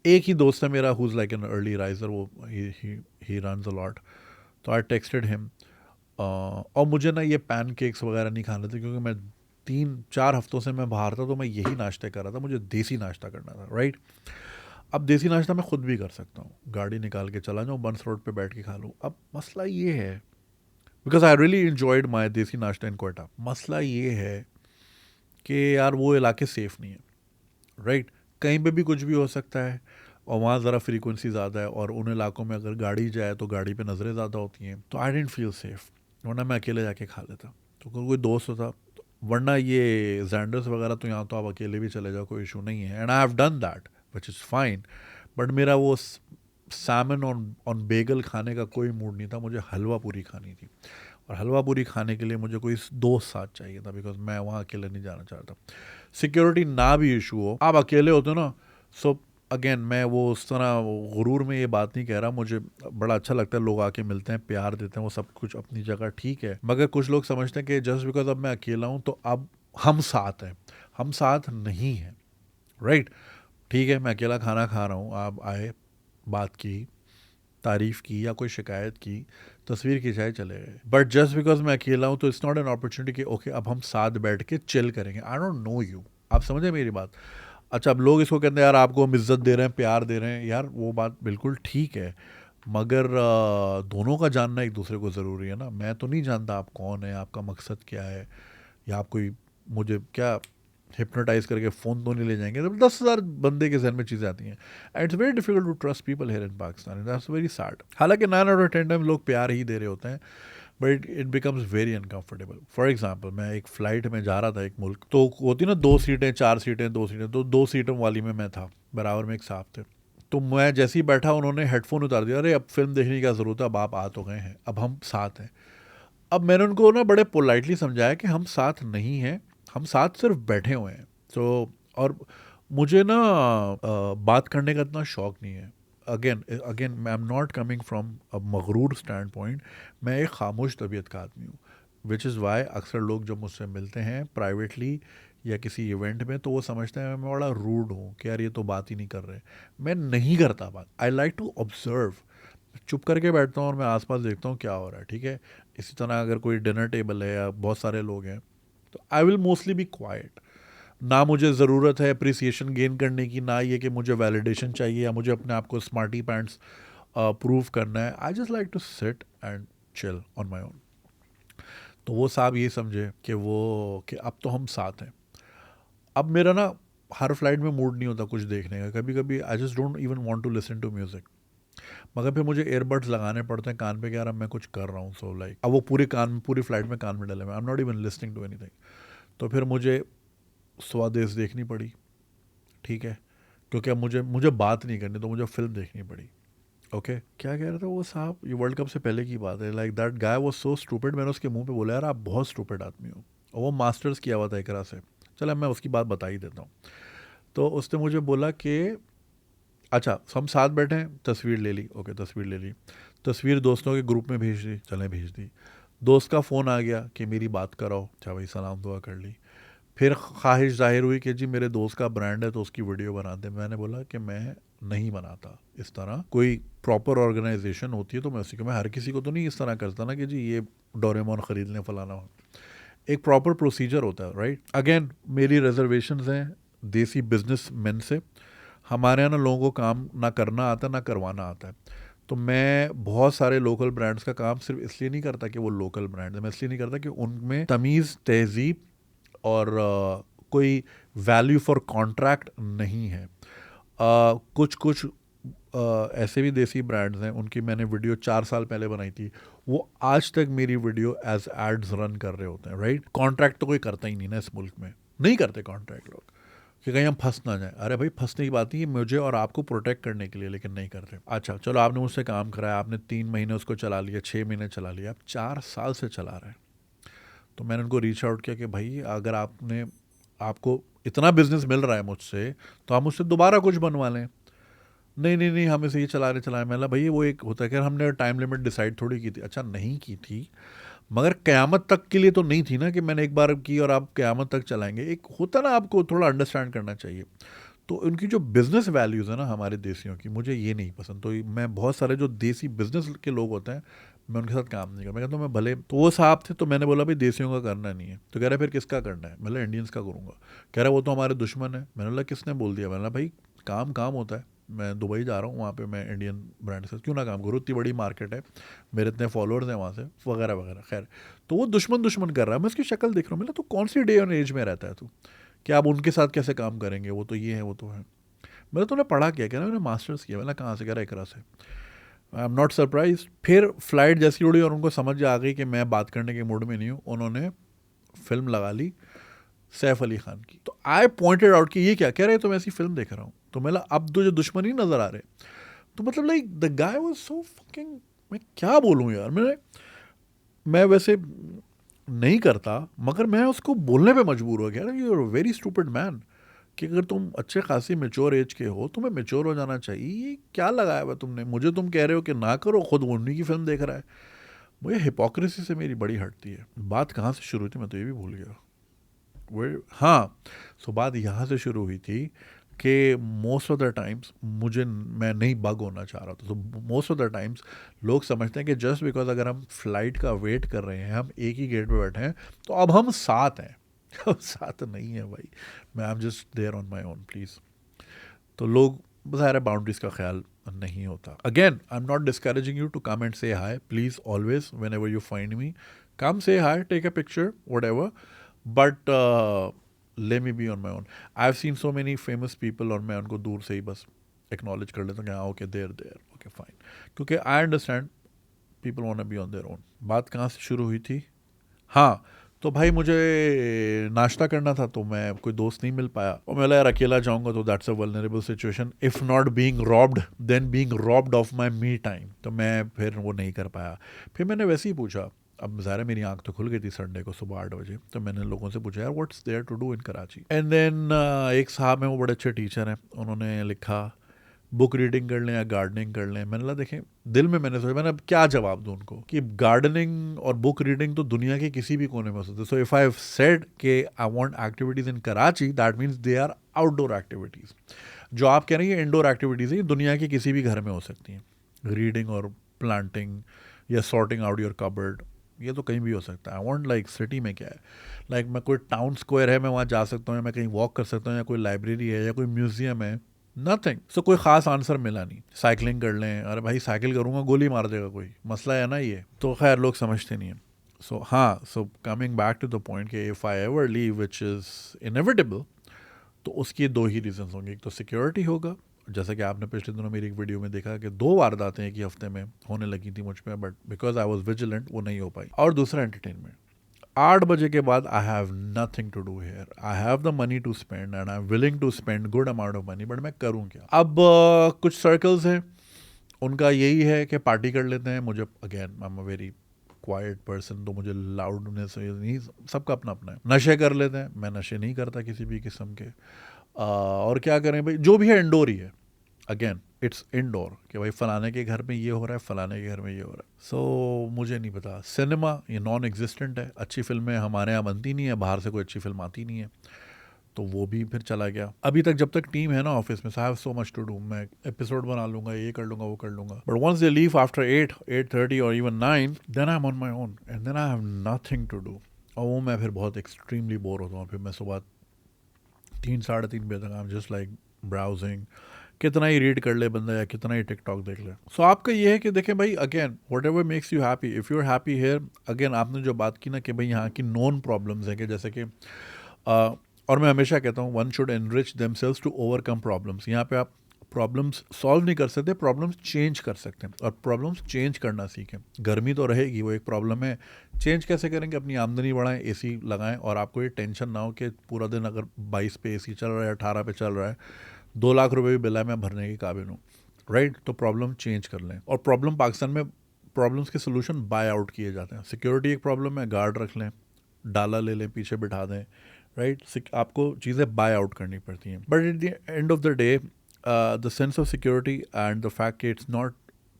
एक ही दोस्त है मेरा who's like an early riser, वो ही रन्स अ लॉट, तो आई टेक्सटेड हिम. और मुझे ना ये पैनकेक्स वगैरह नहीं खाने थे, क्योंकि मैं 3-4 हफ्तों से मैं बाहर था, तो मैं यही नाश्ते कर रहा था, मुझे देसी नाश्ता करना था, राइट. अब देसी नाश्ता मैं खुद भी कर सकता हूँ, गाड़ी निकाल के चला जाऊँ, बंस रोड पे बैठ के खा लूँ. अब मसला ये है, बिकॉज आई रियली इन्जॉयड माई देसी नाश्ता इन कोयटा, मसला ये है कि यार वो इलाके सेफ़ नहीं है, राइट. कहीं पे भी कुछ भी हो सकता है, और वहाँ ज़रा फ्रीक्वेंसी ज़्यादा है, और उन इलाकों में अगर गाड़ी जाए तो गाड़ी पे नज़रें ज़्यादा होती हैं, तो आई डेंट फील सेफ़. वरना मैं अकेले जाके खा लेता, तो कोई दोस्त होता तो, वरना ये जैंडर्स वगैरह तो यहाँ तो आप अकेले भी चले जाओ, कोई इशू नहीं है. And I have done that which is fine. But मेरा वो सैमन ऑन बेगल खाने का कोई मूड नहीं था, मुझे हलवा पूरी खानी थी, और हलवा पूरी खाने के लिए मुझे कोई दोस्त साथ चाहिए था, बिकॉज मैं वहाँ अकेले नहीं जाना चाहता. सिक्योरिटी ना भी इशू हो, आप अकेले होते हो ना. सो अगेन मैं वो उस तरह गुरूर में ये बात नहीं कह रहा, मुझे बड़ा अच्छा लगता है लोग आके मिलते हैं, प्यार देते हैं, वो सब कुछ अपनी जगह ठीक है. मगर कुछ लोग समझते हैं कि जस्ट बिकॉज अब मैं अकेला हूँ तो अब हम साथ हैं, हम साथ नहीं हैं, राइट. ठीक है, मैं अकेला खाना खा रहा हूँ, आप आए, बात की, तारीफ़ की या कोई शिकायत की, तस्वीर खिंचाए, चले गए. बट जस्ट बिकॉज मैं अकेला हूँ तो इट्स नॉट एन अपॉर्चुनिटी कि ओके अब हम साथ बैठ के चिल करेंगे. आई डोंट नो यू, आप समझे मेरी बात. अच्छा, अब लोग इसको कहते हैं यार आपको हम इज़्ज़त दे रहे हैं, प्यार दे रहे हैं, यार वो बात बिल्कुल ठीक है, मगर दोनों का जानना एक दूसरे को ज़रूरी है ना. मैं तो नहीं जानता आप कौन है, आपका मकसद क्या है, या आप कोई मुझे क्या हिप्नोटाइज करके फ़ोन तो नहीं ले जाएंगे, तो 10,000 बंदे के जहन में चीज़ें आती हैं। And it's very difficult to trust people here in Pakistan, that's very sad. हालांकि 9 out of 10 टाइम लोग प्यार ही दे रहे होते हैं, but it becomes very uncomfortable. For example, मैं एक फ़्लाइट में जा रहा था एक मुल्क, तो होती ना 2 सीटें 4 सीटें 2 सीटें, तो 2 सीटों वाली में मैं था, बराबर में एक साहब थे। तो मैं जैसे ही बैठा, उन्होंने हेडफोन उतार दिया, अरे अब फिल्म देखने की क्या ज़रूरत है, अब आप आ तो गए हैं, अब हम साथ हैं। अब मैंने उनको ना बड़े पोलाइटली समझाया कि हम साथ नहीं हैं, हम साथ सिर्फ बैठे हुए हैं। और मुझे ना बात करने का इतना शौक नहीं है। Again again I am not coming from a मगरूर स्टैंड पॉइंट, मैं एक खामोश तबीयत का आदमी हूँ। विच इज़ वाई अक्सर लोग जब मुझसे मिलते हैं प्राइवेटली या किसी इवेंट में, तो वो समझते हैं मैं बड़ा रूड हूँ कि यार ये तो बात ही नहीं कर रहे। मैं नहीं करता बात, आई लाइक टू ऑब्जर्व। चुप करके बैठता हूँ और मैं आसपास देखता हूँ क्या हो रहा है, ठीक है। इसी तरह अगर कोई डिनर टेबल है या बहुत सारे लोग हैं, तो I will mostly be quiet. ना मुझे ज़रूरत है अप्रिसिएशन गेन करने की, ना ये कि मुझे वैलिडेशन चाहिए या मुझे अपने आप को स्मार्टी पैंट्स प्रूव करना है। I just like to sit and chill on my own. तो वो साहब ये समझे कि अब तो हम साथ हैं। अब मेरा ना हर फ्लाइट में मूड नहीं होता कुछ देखने का, कभी कभी I just don't even want to listen to music, मगर फिर मुझे एयरबड्स लगाने पड़ते हैं कान पे कि यार अब मैं कुछ कर रहा हूँ। सो लाइक अब वो पूरी फ्लाइट में कान में डले हुए, I am not even listening to anything. तो फिर मुझे स्वादेश देखनी पड़ी, ठीक है, क्योंकि अब मुझे मुझे बात नहीं करनी, तो मुझे फिल्म देखनी पड़ी। ओके, क्या कह रहा था वो साहब, ये वर्ल्ड कप से पहले की बात है। Like that guy was so stupid, मैंने उसके मुंह पे बोला यार आप बहुत स्टूपिड आदमी हो, और वो मास्टर्स किया हुआ था एकरा से। चलो मैं उसकी बात बता ही देता हूँ। तो उसने मुझे बोला कि अच्छा हम साथ बैठे हैं, तस्वीर ले ली, ओके तस्वीर ले ली, तस्वीर दोस्तों के ग्रुप में भेज दी, चलें भेज दी। दोस्त का फ़ोन आ गया कि मेरी बात कराओ, अच्छा भाई सलाम दुआ कर ली। फिर ख्वाहिश जाहिर हुई कि जी मेरे दोस्त का ब्रांड है तो उसकी वीडियो बना दे। मैंने बोला कि मैं नहीं बनाता इस तरह, कोई प्रॉपर ऑर्गेनाइजेशन होती है तो मैं उसी को, मैं हर किसी को तो नहीं इस तरह करता ना कि जी ये डोरेमोन ख़रीद लें फलाना हो। एक प्रॉपर प्रोसीजर होता है, राइट। अगेन मेरी रिजर्वेशंस हैं देसी बिजनेस मैन से। हमारे यहाँ ना लोगों को काम ना करना आता ना करवाना आता है। तो मैं बहुत सारे लोकल ब्रांड्स का काम सिर्फ इसलिए नहीं करता कि वो लोकल ब्रांड है, मैं इसलिए नहीं करता कि उनमें तमीज़ तहजीब और कोई वैल्यू फॉर कॉन्ट्रैक्ट नहीं है। कुछ कुछ ऐसे भी देसी ब्रांड्स हैं, उनकी मैंने वीडियो 4 साल पहले बनाई थी, वो आज तक मेरी वीडियो एज एड्स रन कर रहे होते हैं, राइट। कॉन्ट्रैक्ट तो कोई करता ही नहीं ना इस मुल्क में, नहीं करते कॉन्ट्रैक्ट लोग कि कहीं हम फंस ना जाए। अरे भाई फंसने की बात नहीं है, मुझे और आपको प्रोटेक्ट करने के लिए, लेकिन नहीं करते। अच्छा चलो आपने मुझसे काम कराया, आपने 3 महीने उसको चला लिया, 6 महीने चला लिया, आप 4 साल से चला रहे हैं। तो मैंने उनको रीच आउट किया कि भाई अगर आपको इतना बिजनेस मिल रहा है मुझसे, तो आप मुझसे दोबारा कुछ बनवा लें। नहीं नहीं नहीं, हम इसे ये चला रहे। मैंने बोला भाई वो एक होता है कि हमने टाइम लिमिट डिसाइड थोड़ी की थी। अच्छा नहीं की थी, मगर क़यामत तक के लिए तो नहीं थी ना कि मैंने एक बार की और आप क़यामत तक चलाएंगे। एक होता ना, आपको थोड़ा अंडरस्टैंड करना चाहिए। तो उनकी जो बिज़नेस वैल्यूज़ है ना हमारे देसियों की, मुझे ये नहीं पसंद। तो मैं बहुत सारे जो देसी बिज़नेस के लोग होते हैं, मैं उनके साथ काम नहीं करता। मैं कहता हूँ मैं भले, तो वो साहब थे, तो मैंने बोला भाई देसियों का करना नहीं है। तो कह रहे फिर किसका करना है? मतलब इंडियंस का करूँगा। कह रहा वो तो हमारे दुश्मन है। मैंने बोला किसने बोल दिया? मैंने बोला भाई काम काम होता है, मैं दुबई जा रहा हूँ, वहाँ पे मैं इंडियन ब्रांड से क्यों ना काम करूँ, इतनी बड़ी मार्केट है, मेरे इतने फॉलोअर्स हैं वहाँ से, वगैरह वगैरह। खैर, तो वो दुश्मन दुश्मन कर रहा है, मैं उसकी शक्ल देख रहा हूँ। मतलब तो कौन सी डे और एज में रहता है तू, कि आप उनके साथ कैसे काम करेंगे, वो तो ये है वो तो है। मैंने तूने पढ़ा क्या? कह रहा मैंने मास्टर्स किया। मैंने कहाँ से? कह रहा एकरा से। आई एम नॉट सरप्राइज। फिर फ्लाइट जैसी उड़ी और उनको समझ आ गई कि मैं बात करने के मूड में नहीं हूँ, उन्होंने फिल्म लगा ली सैफ अली खान की। तो आई पॉइंटेड आउट कि ये क्या कह रहे, तो मैं ऐसी फिल्म देख रहा हूँ। तो मैं अब तुझे दुश्मन ही नजर आ रहे। तो मतलब like the guy was so fucking, मैं क्या बोलूँ यार। मैं वैसे नहीं करता, मगर मैं उसको बोलने पे मजबूर हो गया, you are very stupid man, कि अगर तुम अच्छे खासी मेच्योर एज के हो, तुम्हें मेच्योर हो जाना चाहिए। ये क्या लगाया हुआ तुमने, मुझे तुम कह रहे हो कि ना करो, खुद उन्हीं की फिल्म देख रहा है। मुझे हिपोक्रेसी से मेरी बड़ी हटती है। बात कहाँ से शुरू हुई थी मैं तो ये भी भूल गया। वो हाँ, सो बात यहाँ से शुरू हुई थी कि मोस्ट ऑफ द टाइम्स मैं नहीं बग होना चाह रहा था। तो मोस्ट ऑफ द टाइम्स लोग समझते हैं कि जस्ट बिकॉज अगर हम फ्लाइट का वेट कर रहे हैं, हम एक ही गेट पे बैठे हैं, तो अब हम साथ हैं। साथ नहीं है भाई, मैं I am just there on my own please. तो लोग ज़ाहिर बाउंड्रीज़ का ख्याल नहीं होता। Again I am not discouraging you to come and say hi, please always whenever you find me come say hi, take a picture whatever, but let me be on my own. I've seen so many famous people और मैं उनको दूर से ही बस acknowledge कर लेता हूँ कि हाँ okay there there okay fine, क्योंकि I understand people want to be on their own. बात कहाँ से शुरू हुई थी? हाँ, तो भाई मुझे नाश्ता करना था तो मैं कोई दोस्त नहीं मिल पाया और मैं बोला यार अकेला जाऊंगा तो that's a vulnerable situation. If not being robbed then being robbed of my me time. तो मैं फिर वो नहीं कर पाया. फिर मैंने वैसे ही पूछा, अब ज़ाहिर है मेरी आंख तो खुल गई थी संडे को सुबह 8 बजे, तो मैंने लोगों से पूछा यार what's there to do in Karachi. And then एक साहब हैं वो बड़े अच्छे टीचर हैं, उन्होंने लिखा बुक रीडिंग कर लें या गार्डनिंग कर लें. मैंने कहा देखें, दिल में मैंने सोचा मैंने अब क्या जवाब दूं उनको कि गार्डनिंग और बुक रीडिंग तो दुनिया के किसी भी कोने में हो सकते. So if I have said कि I want activities in Karachi, that means they are outdoor activities. जो आप कह रही हैं इंडोर एक्टिविटीज़ है, दुनिया के किसी भी घर में हो सकती हैं. रीडिंग और प्लांटिंग या सॉर्टिंग आउट योर कबर्ड, ये तो कहीं भी हो सकता है. आई वांट लाइक सिटी में क्या है, लाइक मैं कोई टाउन स्क्वायर है मैं वहाँ जा सकता हूँ, या मैं कहीं वॉक कर सकता हूँ, या कोई लाइब्रेरी है या कोई म्यूजियम है. नथिंग. सो कोई खास आंसर मिला नहीं. साइकिलिंग कर लें, अरे भाई साइकिल करूँगा गोली मार देगा कोई, मसला है ना ये. तो खैर लोग समझते नहीं हैं. सो हाँ, so coming back to the point कि if I ever leave which is inevitable, तो उसके दो ही रीजंस होंगे. एक तो सिक्योरिटी होगा, जैसा कि आपने पिछले दिनों मेरी एक वीडियो में देखा कि 2 वारदातें एक ही हफ्ते में होने लगी थी मुझ पर, but because I was vigilant वो नहीं हो पाई. और दूसरा एंटरटेनमेंट. 8 बजे के बाद I have nothing to do here. I have the money to spend and I am willing to spend good amount of money, but मैं करूँ क्या? अब कुछ सर्कल्स हैं उनका यही है कि पार्टी कर लेते हैं. मुझे again I am a very quite person, तो मुझे लाउडनेस नहीं, सबका अपना अपना है. नशे कर लेते हैं, मैं नशे नहीं करता किसी भी किस्म के. और क्या करें भाई, जो भी है इंडोर ही है. अगेन इट्स इंडोर कि भाई फलाने के घर में ये हो रहा है, फलाने के घर में ये हो रहा है. सो मुझे नहीं पता. सिनेमा ये नॉन एग्जिस्टेंट है. अच्छी फिल्में हमारे यहाँ बनती नहीं है, बाहर से कोई अच्छी फिल्म आती नहीं है, तो वो भी फिर चला गया. अभी तक जब तक टीम है ना ऑफिस में, I have so much to do. मैं एपिसोड बना लूंगा, ये कर लूंगा, वो कर लूंगा, but once they leave after 8, 8:30 और even 9, then I am on my own and then I have nothing to do. और वो मैं फिर बहुत एक्सट्रीमली बोर होता हूँ. फिर मैं सुबह 3, 3:30 बजे तक आई एम जस्ट लाइक ब्राउजिंग. कितना ही रीड कर ले बंदा या कितना ही टिकटॉक देख ले. सो आपका ये है कि देखें भाई, again whatever makes you happy. If you are happy here, again आपने जो बात की ना कि भाई यहाँ की नॉन प्रॉब्लम्स हैं कि जैसे कि और मैं हमेशा कहता हूँ one should enrich themselves to overcome problems. यहाँ पे आप प्रॉब्लम्स सॉल्व नहीं कर सकते, प्रॉब्लम्स चेंज कर सकते हैं, और प्रॉब्लम्स चेंज करना सीखें. गर्मी तो रहेगी, वो एक प्रॉब्लम है. चेंज कैसे करेंगे? अपनी आमदनी बढ़ाएं, एसी लगाएं, और आपको ये टेंशन ना हो कि पूरा दिन अगर 22 पे एसी चल रहा है, 18 पे चल रहा है, 2 लाख रुपए भी बिल है, मैं भरने के काबिल हूँ. राइट? तो प्रॉब्लम चेंज कर लें. और प्रॉब्लम पाकिस्तान में प्रॉब्लम्स के सोल्यूशन बाय आउट किए जाते हैं. सिक्योरिटी एक प्रॉब्लम है, गार्ड रख लें, डाला ले लें, पीछे बिठा दें. राइट? आपको चीज़ें बाय आउट करनी पड़ती हैं. But at the end of the day the sense of security and the fact कि it's not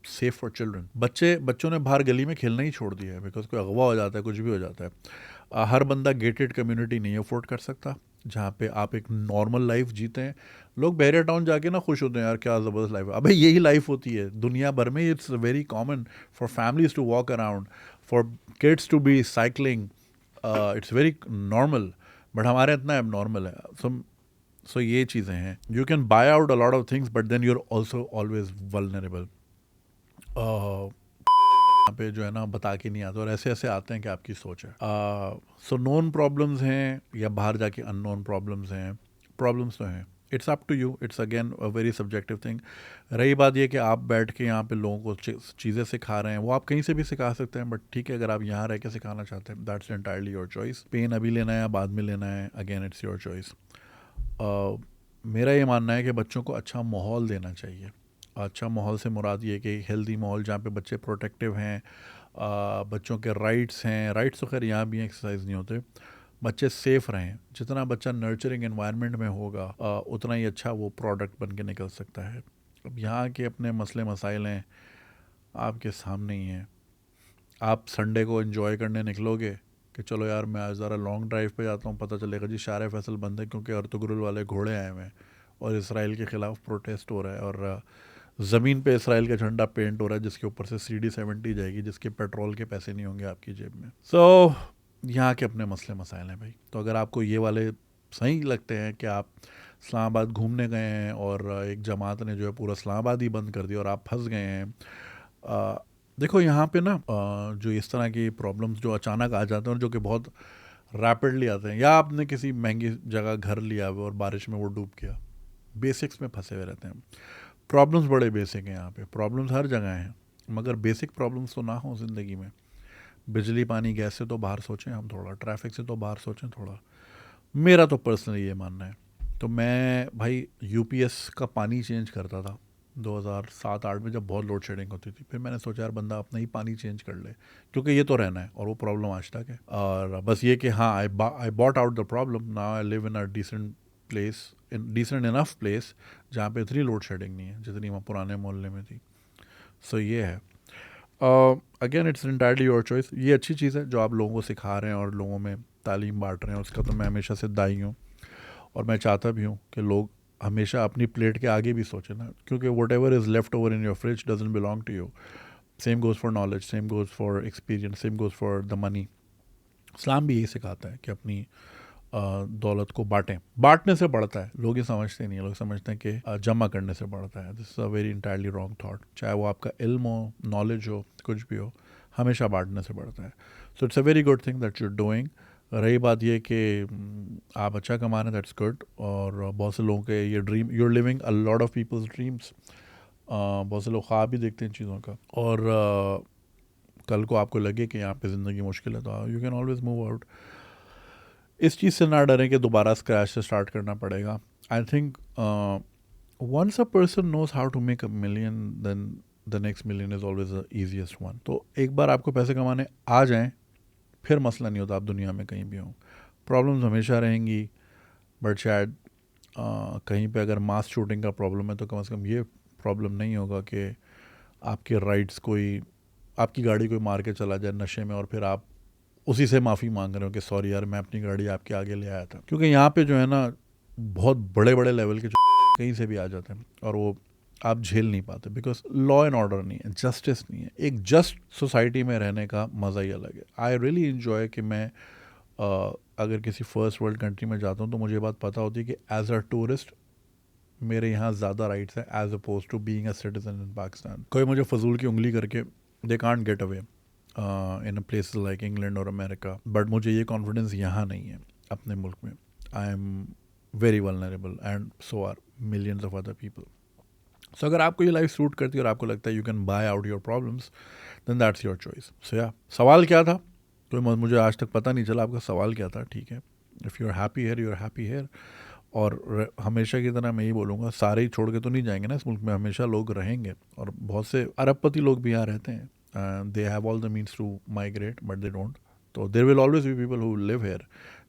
safe for children. बच्चों ने बाहर गली में खेलना ही छोड़ दिया है, बिकॉज कोई अगवा हो जाता है, कुछ भी हो जाता है. हर बंदा गेटेड कम्युनिटी नहीं अफोर्ड कर सकता जहाँ पे आप एक नॉर्मल लाइफ जीते हैं. लोग बहरे टाउन जाके ना खुश होते हैं, यार क्या ज़बरदस्त लाइफ है. अबे यही लाइफ होती है दुनिया भर में. It's very common for families to walk around, for kids to be cycling. It's very normal, but हमारे इतना एब नॉर्मल है. सो ये चीज़ें हैं. You can buy out a lot of things, but then you are also always vulnerable. यहाँ पे जो है ना बता के नहीं आते, और ऐसे ऐसे आते हैं कि आपकी सोच है. सो नोन प्रॉब्लम्स हैं या बाहर जाके अननोन प्रॉब्लम्स हैं, प्रॉब्लम्स तो हैं. It's up to you. It's again a very subjective thing. रही बात ये कि आप बैठ के यहाँ पे लोगों को चीज़ें सिखा रहे हैं, वो आप कहीं से भी सिखा सकते हैं, बट ठीक है अगर आप यहाँ रह के सिखाना चाहते हैं, that's entirely your choice. Pain अभी लेना है या बाद में लेना है, अगेन इट्स योर चॉइस. मेरा ये मानना है कि बच्चों को अच्छा माहौल देना चाहिए. अच्छा माहौल से मुराद ये कि हेल्दी माहौल जहाँ पे बच्चे प्रोटेक्टिव हैं, बच्चों के राइट्स हैं. राइट्स तो खैर यहाँ भी एक्सरसाइज नहीं होते. बच्चे सेफ़ रहें. जितना बच्चा नर्चरिंग एनवायरनमेंट में होगा उतना ही अच्छा वो प्रोडक्ट बन के निकल सकता है. अब यहाँ के अपने मसले मसाइल हैं, आपके सामने ही हैं. आप संडे को एंजॉय करने निकलोगे कि चलो यार मैं आज ज़रा लॉन्ग ड्राइव पे जाता हूँ, पता चलेगा जी शार फैसल बंद है क्योंकि अर्तुगरुल वाले घोड़े आए हुए हैं और इसराइल के ख़िलाफ़ प्रोटेस्ट हो रहा है, और ज़मीन पे इसराइल का झंडा पेंट हो रहा है जिसके ऊपर से CD-70 जाएगी, जिसके पेट्रोल के पैसे नहीं होंगे आपकी जेब में. सो यहाँ के अपने मसले मसाइल हैं भाई. तो अगर आपको ये वाले सही लगते हैं कि आप इस्लामाबाद घूमने गए हैं और एक जमात ने जो है पूरा इस्लामाबाद ही बंद कर दिया और आप फंस गए हैं. देखो यहाँ पे ना जो इस तरह की प्रॉब्लम्स जो अचानक आ जाते हैं और जो कि बहुत रैपिडली आते हैं, या आपने किसी महंगी जगह घर लिया हुआ और बारिश में वो डूब गया। बेसिक्स में फंसे हुए रहते हैं। प्रॉब्लम्स बड़े बेसिक हैं यहाँ पे, प्रॉब्लम्स हर जगह हैं, मगर बेसिक प्रॉब्लम्स तो ना हो ज़िंदगी में। बिजली पानी गैस से तो बाहर सोचें हम थोड़ा, ट्रैफिक से तो बाहर सोचें थोड़ा। मेरा तो पर्सनली ये मानना है। तो मैं भाई यूपीएस का पानी चेंज करता था 2007-8 में, जब बहुत लोड शेडिंग होती थी। फिर मैंने सोचा यार बंदा अपना ही पानी चेंज कर ले, क्योंकि ये तो रहना है, और वो प्रॉब्लम आज तक है। और बस ये कि हाँ, I bought out the problem, now I live in a decent place, in decent enough place, जहाँ पे इतनी लोड शेडिंग नहीं है जितनी वहाँ पुराने मोहल्ले में थी। सो ये है। Again it's entirely your choice. ये अच्छी चीज़ है जो आप लोगों को सिखा रहे हैं और लोगों में तालीम बांट रहे हैं, उसका तो मैं हमेशा से दाई हूँ। और मैं चाहता भी हूँ कि लोग हमेशा अपनी प्लेट के आगे भी सोचें ना, क्योंकि whatever is left over in your fridge doesn't belong to you. Same goes for knowledge, same goes for experience, same goes for the money. Islam भी यही सिखाता है कि अपनी दौलत को बांटें। बांटने से बढ़ता है, लोग ये समझते नहीं हैं। लोग समझते हैं कि जमा करने से बढ़ता है। This is a very entirely wrong thought. चाहे वो आपका इल्म हो, नॉलेज हो, कुछ भी हो, हमेशा बांटने से बढ़ता है। So it's a very good thing that you are doing. रही बात ये कि आप अच्छा कमा रहे हैं, दैट्स गुड। और बहुत से लोगों के ये dream, you are living a lot of people's dreams. बहुत से लोग ख्वाब भी देखते हैं चीज़ों का। और कल को आपको लगे कि यहाँ पे ज़िंदगी मुश्किल है, तो you can always move out. इस चीज़ से ना डरें कि दोबारा स्क्रैच से स्टार्ट करना पड़ेगा। I think once a person knows how to make a million, then the next million is always the easiest one. तो एक बार आपको पैसे कमाने आ जाएं, फिर मसला नहीं होता, आप दुनिया में कहीं भी हों। प्रॉब्लम्स हमेशा रहेंगी, बट शायद कहीं पे अगर मास शूटिंग का प्रॉब्लम है तो कम से कम ये प्रॉब्लम नहीं होगा कि आपके राइट्स कोई, आपकी गाड़ी कोई मार के चला जाए नशे में, और फिर आप उसी से माफ़ी मांग रहे हो कि सॉरी यार मैं अपनी गाड़ी आपके आगे ले आया था। क्योंकि यहाँ पे जो है ना, बहुत बड़े बड़े लेवल के कहीं से भी आ जाते हैं, और वो आप झेल नहीं पाते, बिकॉज लॉ एंड ऑर्डर नहीं है, जस्टिस नहीं है। एक जस्ट सोसाइटी में रहने का मज़ा ही अलग है। आई रियली इन्जॉय कि मैं अगर किसी फर्स्ट वर्ल्ड कंट्री में जाता हूँ तो मुझे ये बात पता होती है कि एज अ टूरिस्ट मेरे यहाँ ज़्यादा राइट्स हैं as oppose to being a citizen in Pakistan. कोई मुझे फजूल की उंगली करके, they can't get away in places like England और अमेरिका। बट मुझे ये कॉन्फिडेंस यहाँ नहीं है अपने मुल्क में। I am very vulnerable and so are millions of other people. So अगर आपको ये लाइफ सूट करती है और आपको लगता है you can buy out your problems, then that's your choice. So yeah, सवाल क्या था तो मुझे आज तक पता नहीं चला आपका सवाल क्या था। ठीक है, if you are happy here, you are happy here. और हमेशा की तरह मैं यही बोलूँगा, सारे ही छोड़ के तो नहीं जाएंगे ना इस मुल्क में, हमेशा लोग रहेंगे। और बहुत से अरबपति लोग भी यहाँ रहते हैं, they have all the means to migrate but they don't. तो there will always be people who live here,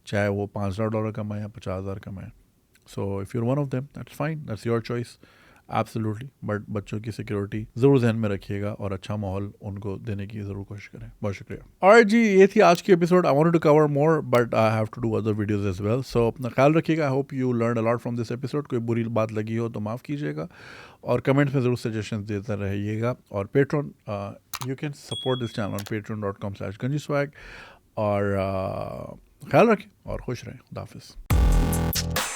चाहे वो $5,000 कमाए या 50,000 कमाए। So if you're one of them, that's fine, that's your choice, absolutely. But बच्चों की सिक्योरिटी ज़रूर ध्यान में रखिएगा और अच्छा माहौल उनको देने की ज़रूर कोशिश करें। बहुत शुक्रिया। और जी, ये थी आज की episode. I wanted to cover more but I have to do other videos as well. So अपना ख्याल रखिएगा। I hope you learn a lot from this episode. कोई बुरी बात लगी हो तो माफ़ कीजिएगा, और कमेंट्स में ज़रूर सजेशन देते रहिएगा। और patron, you can support this channel on patreon.com/ganjiswag। और ख्याल रखें और खुश रहें। खुदा हाफिज़।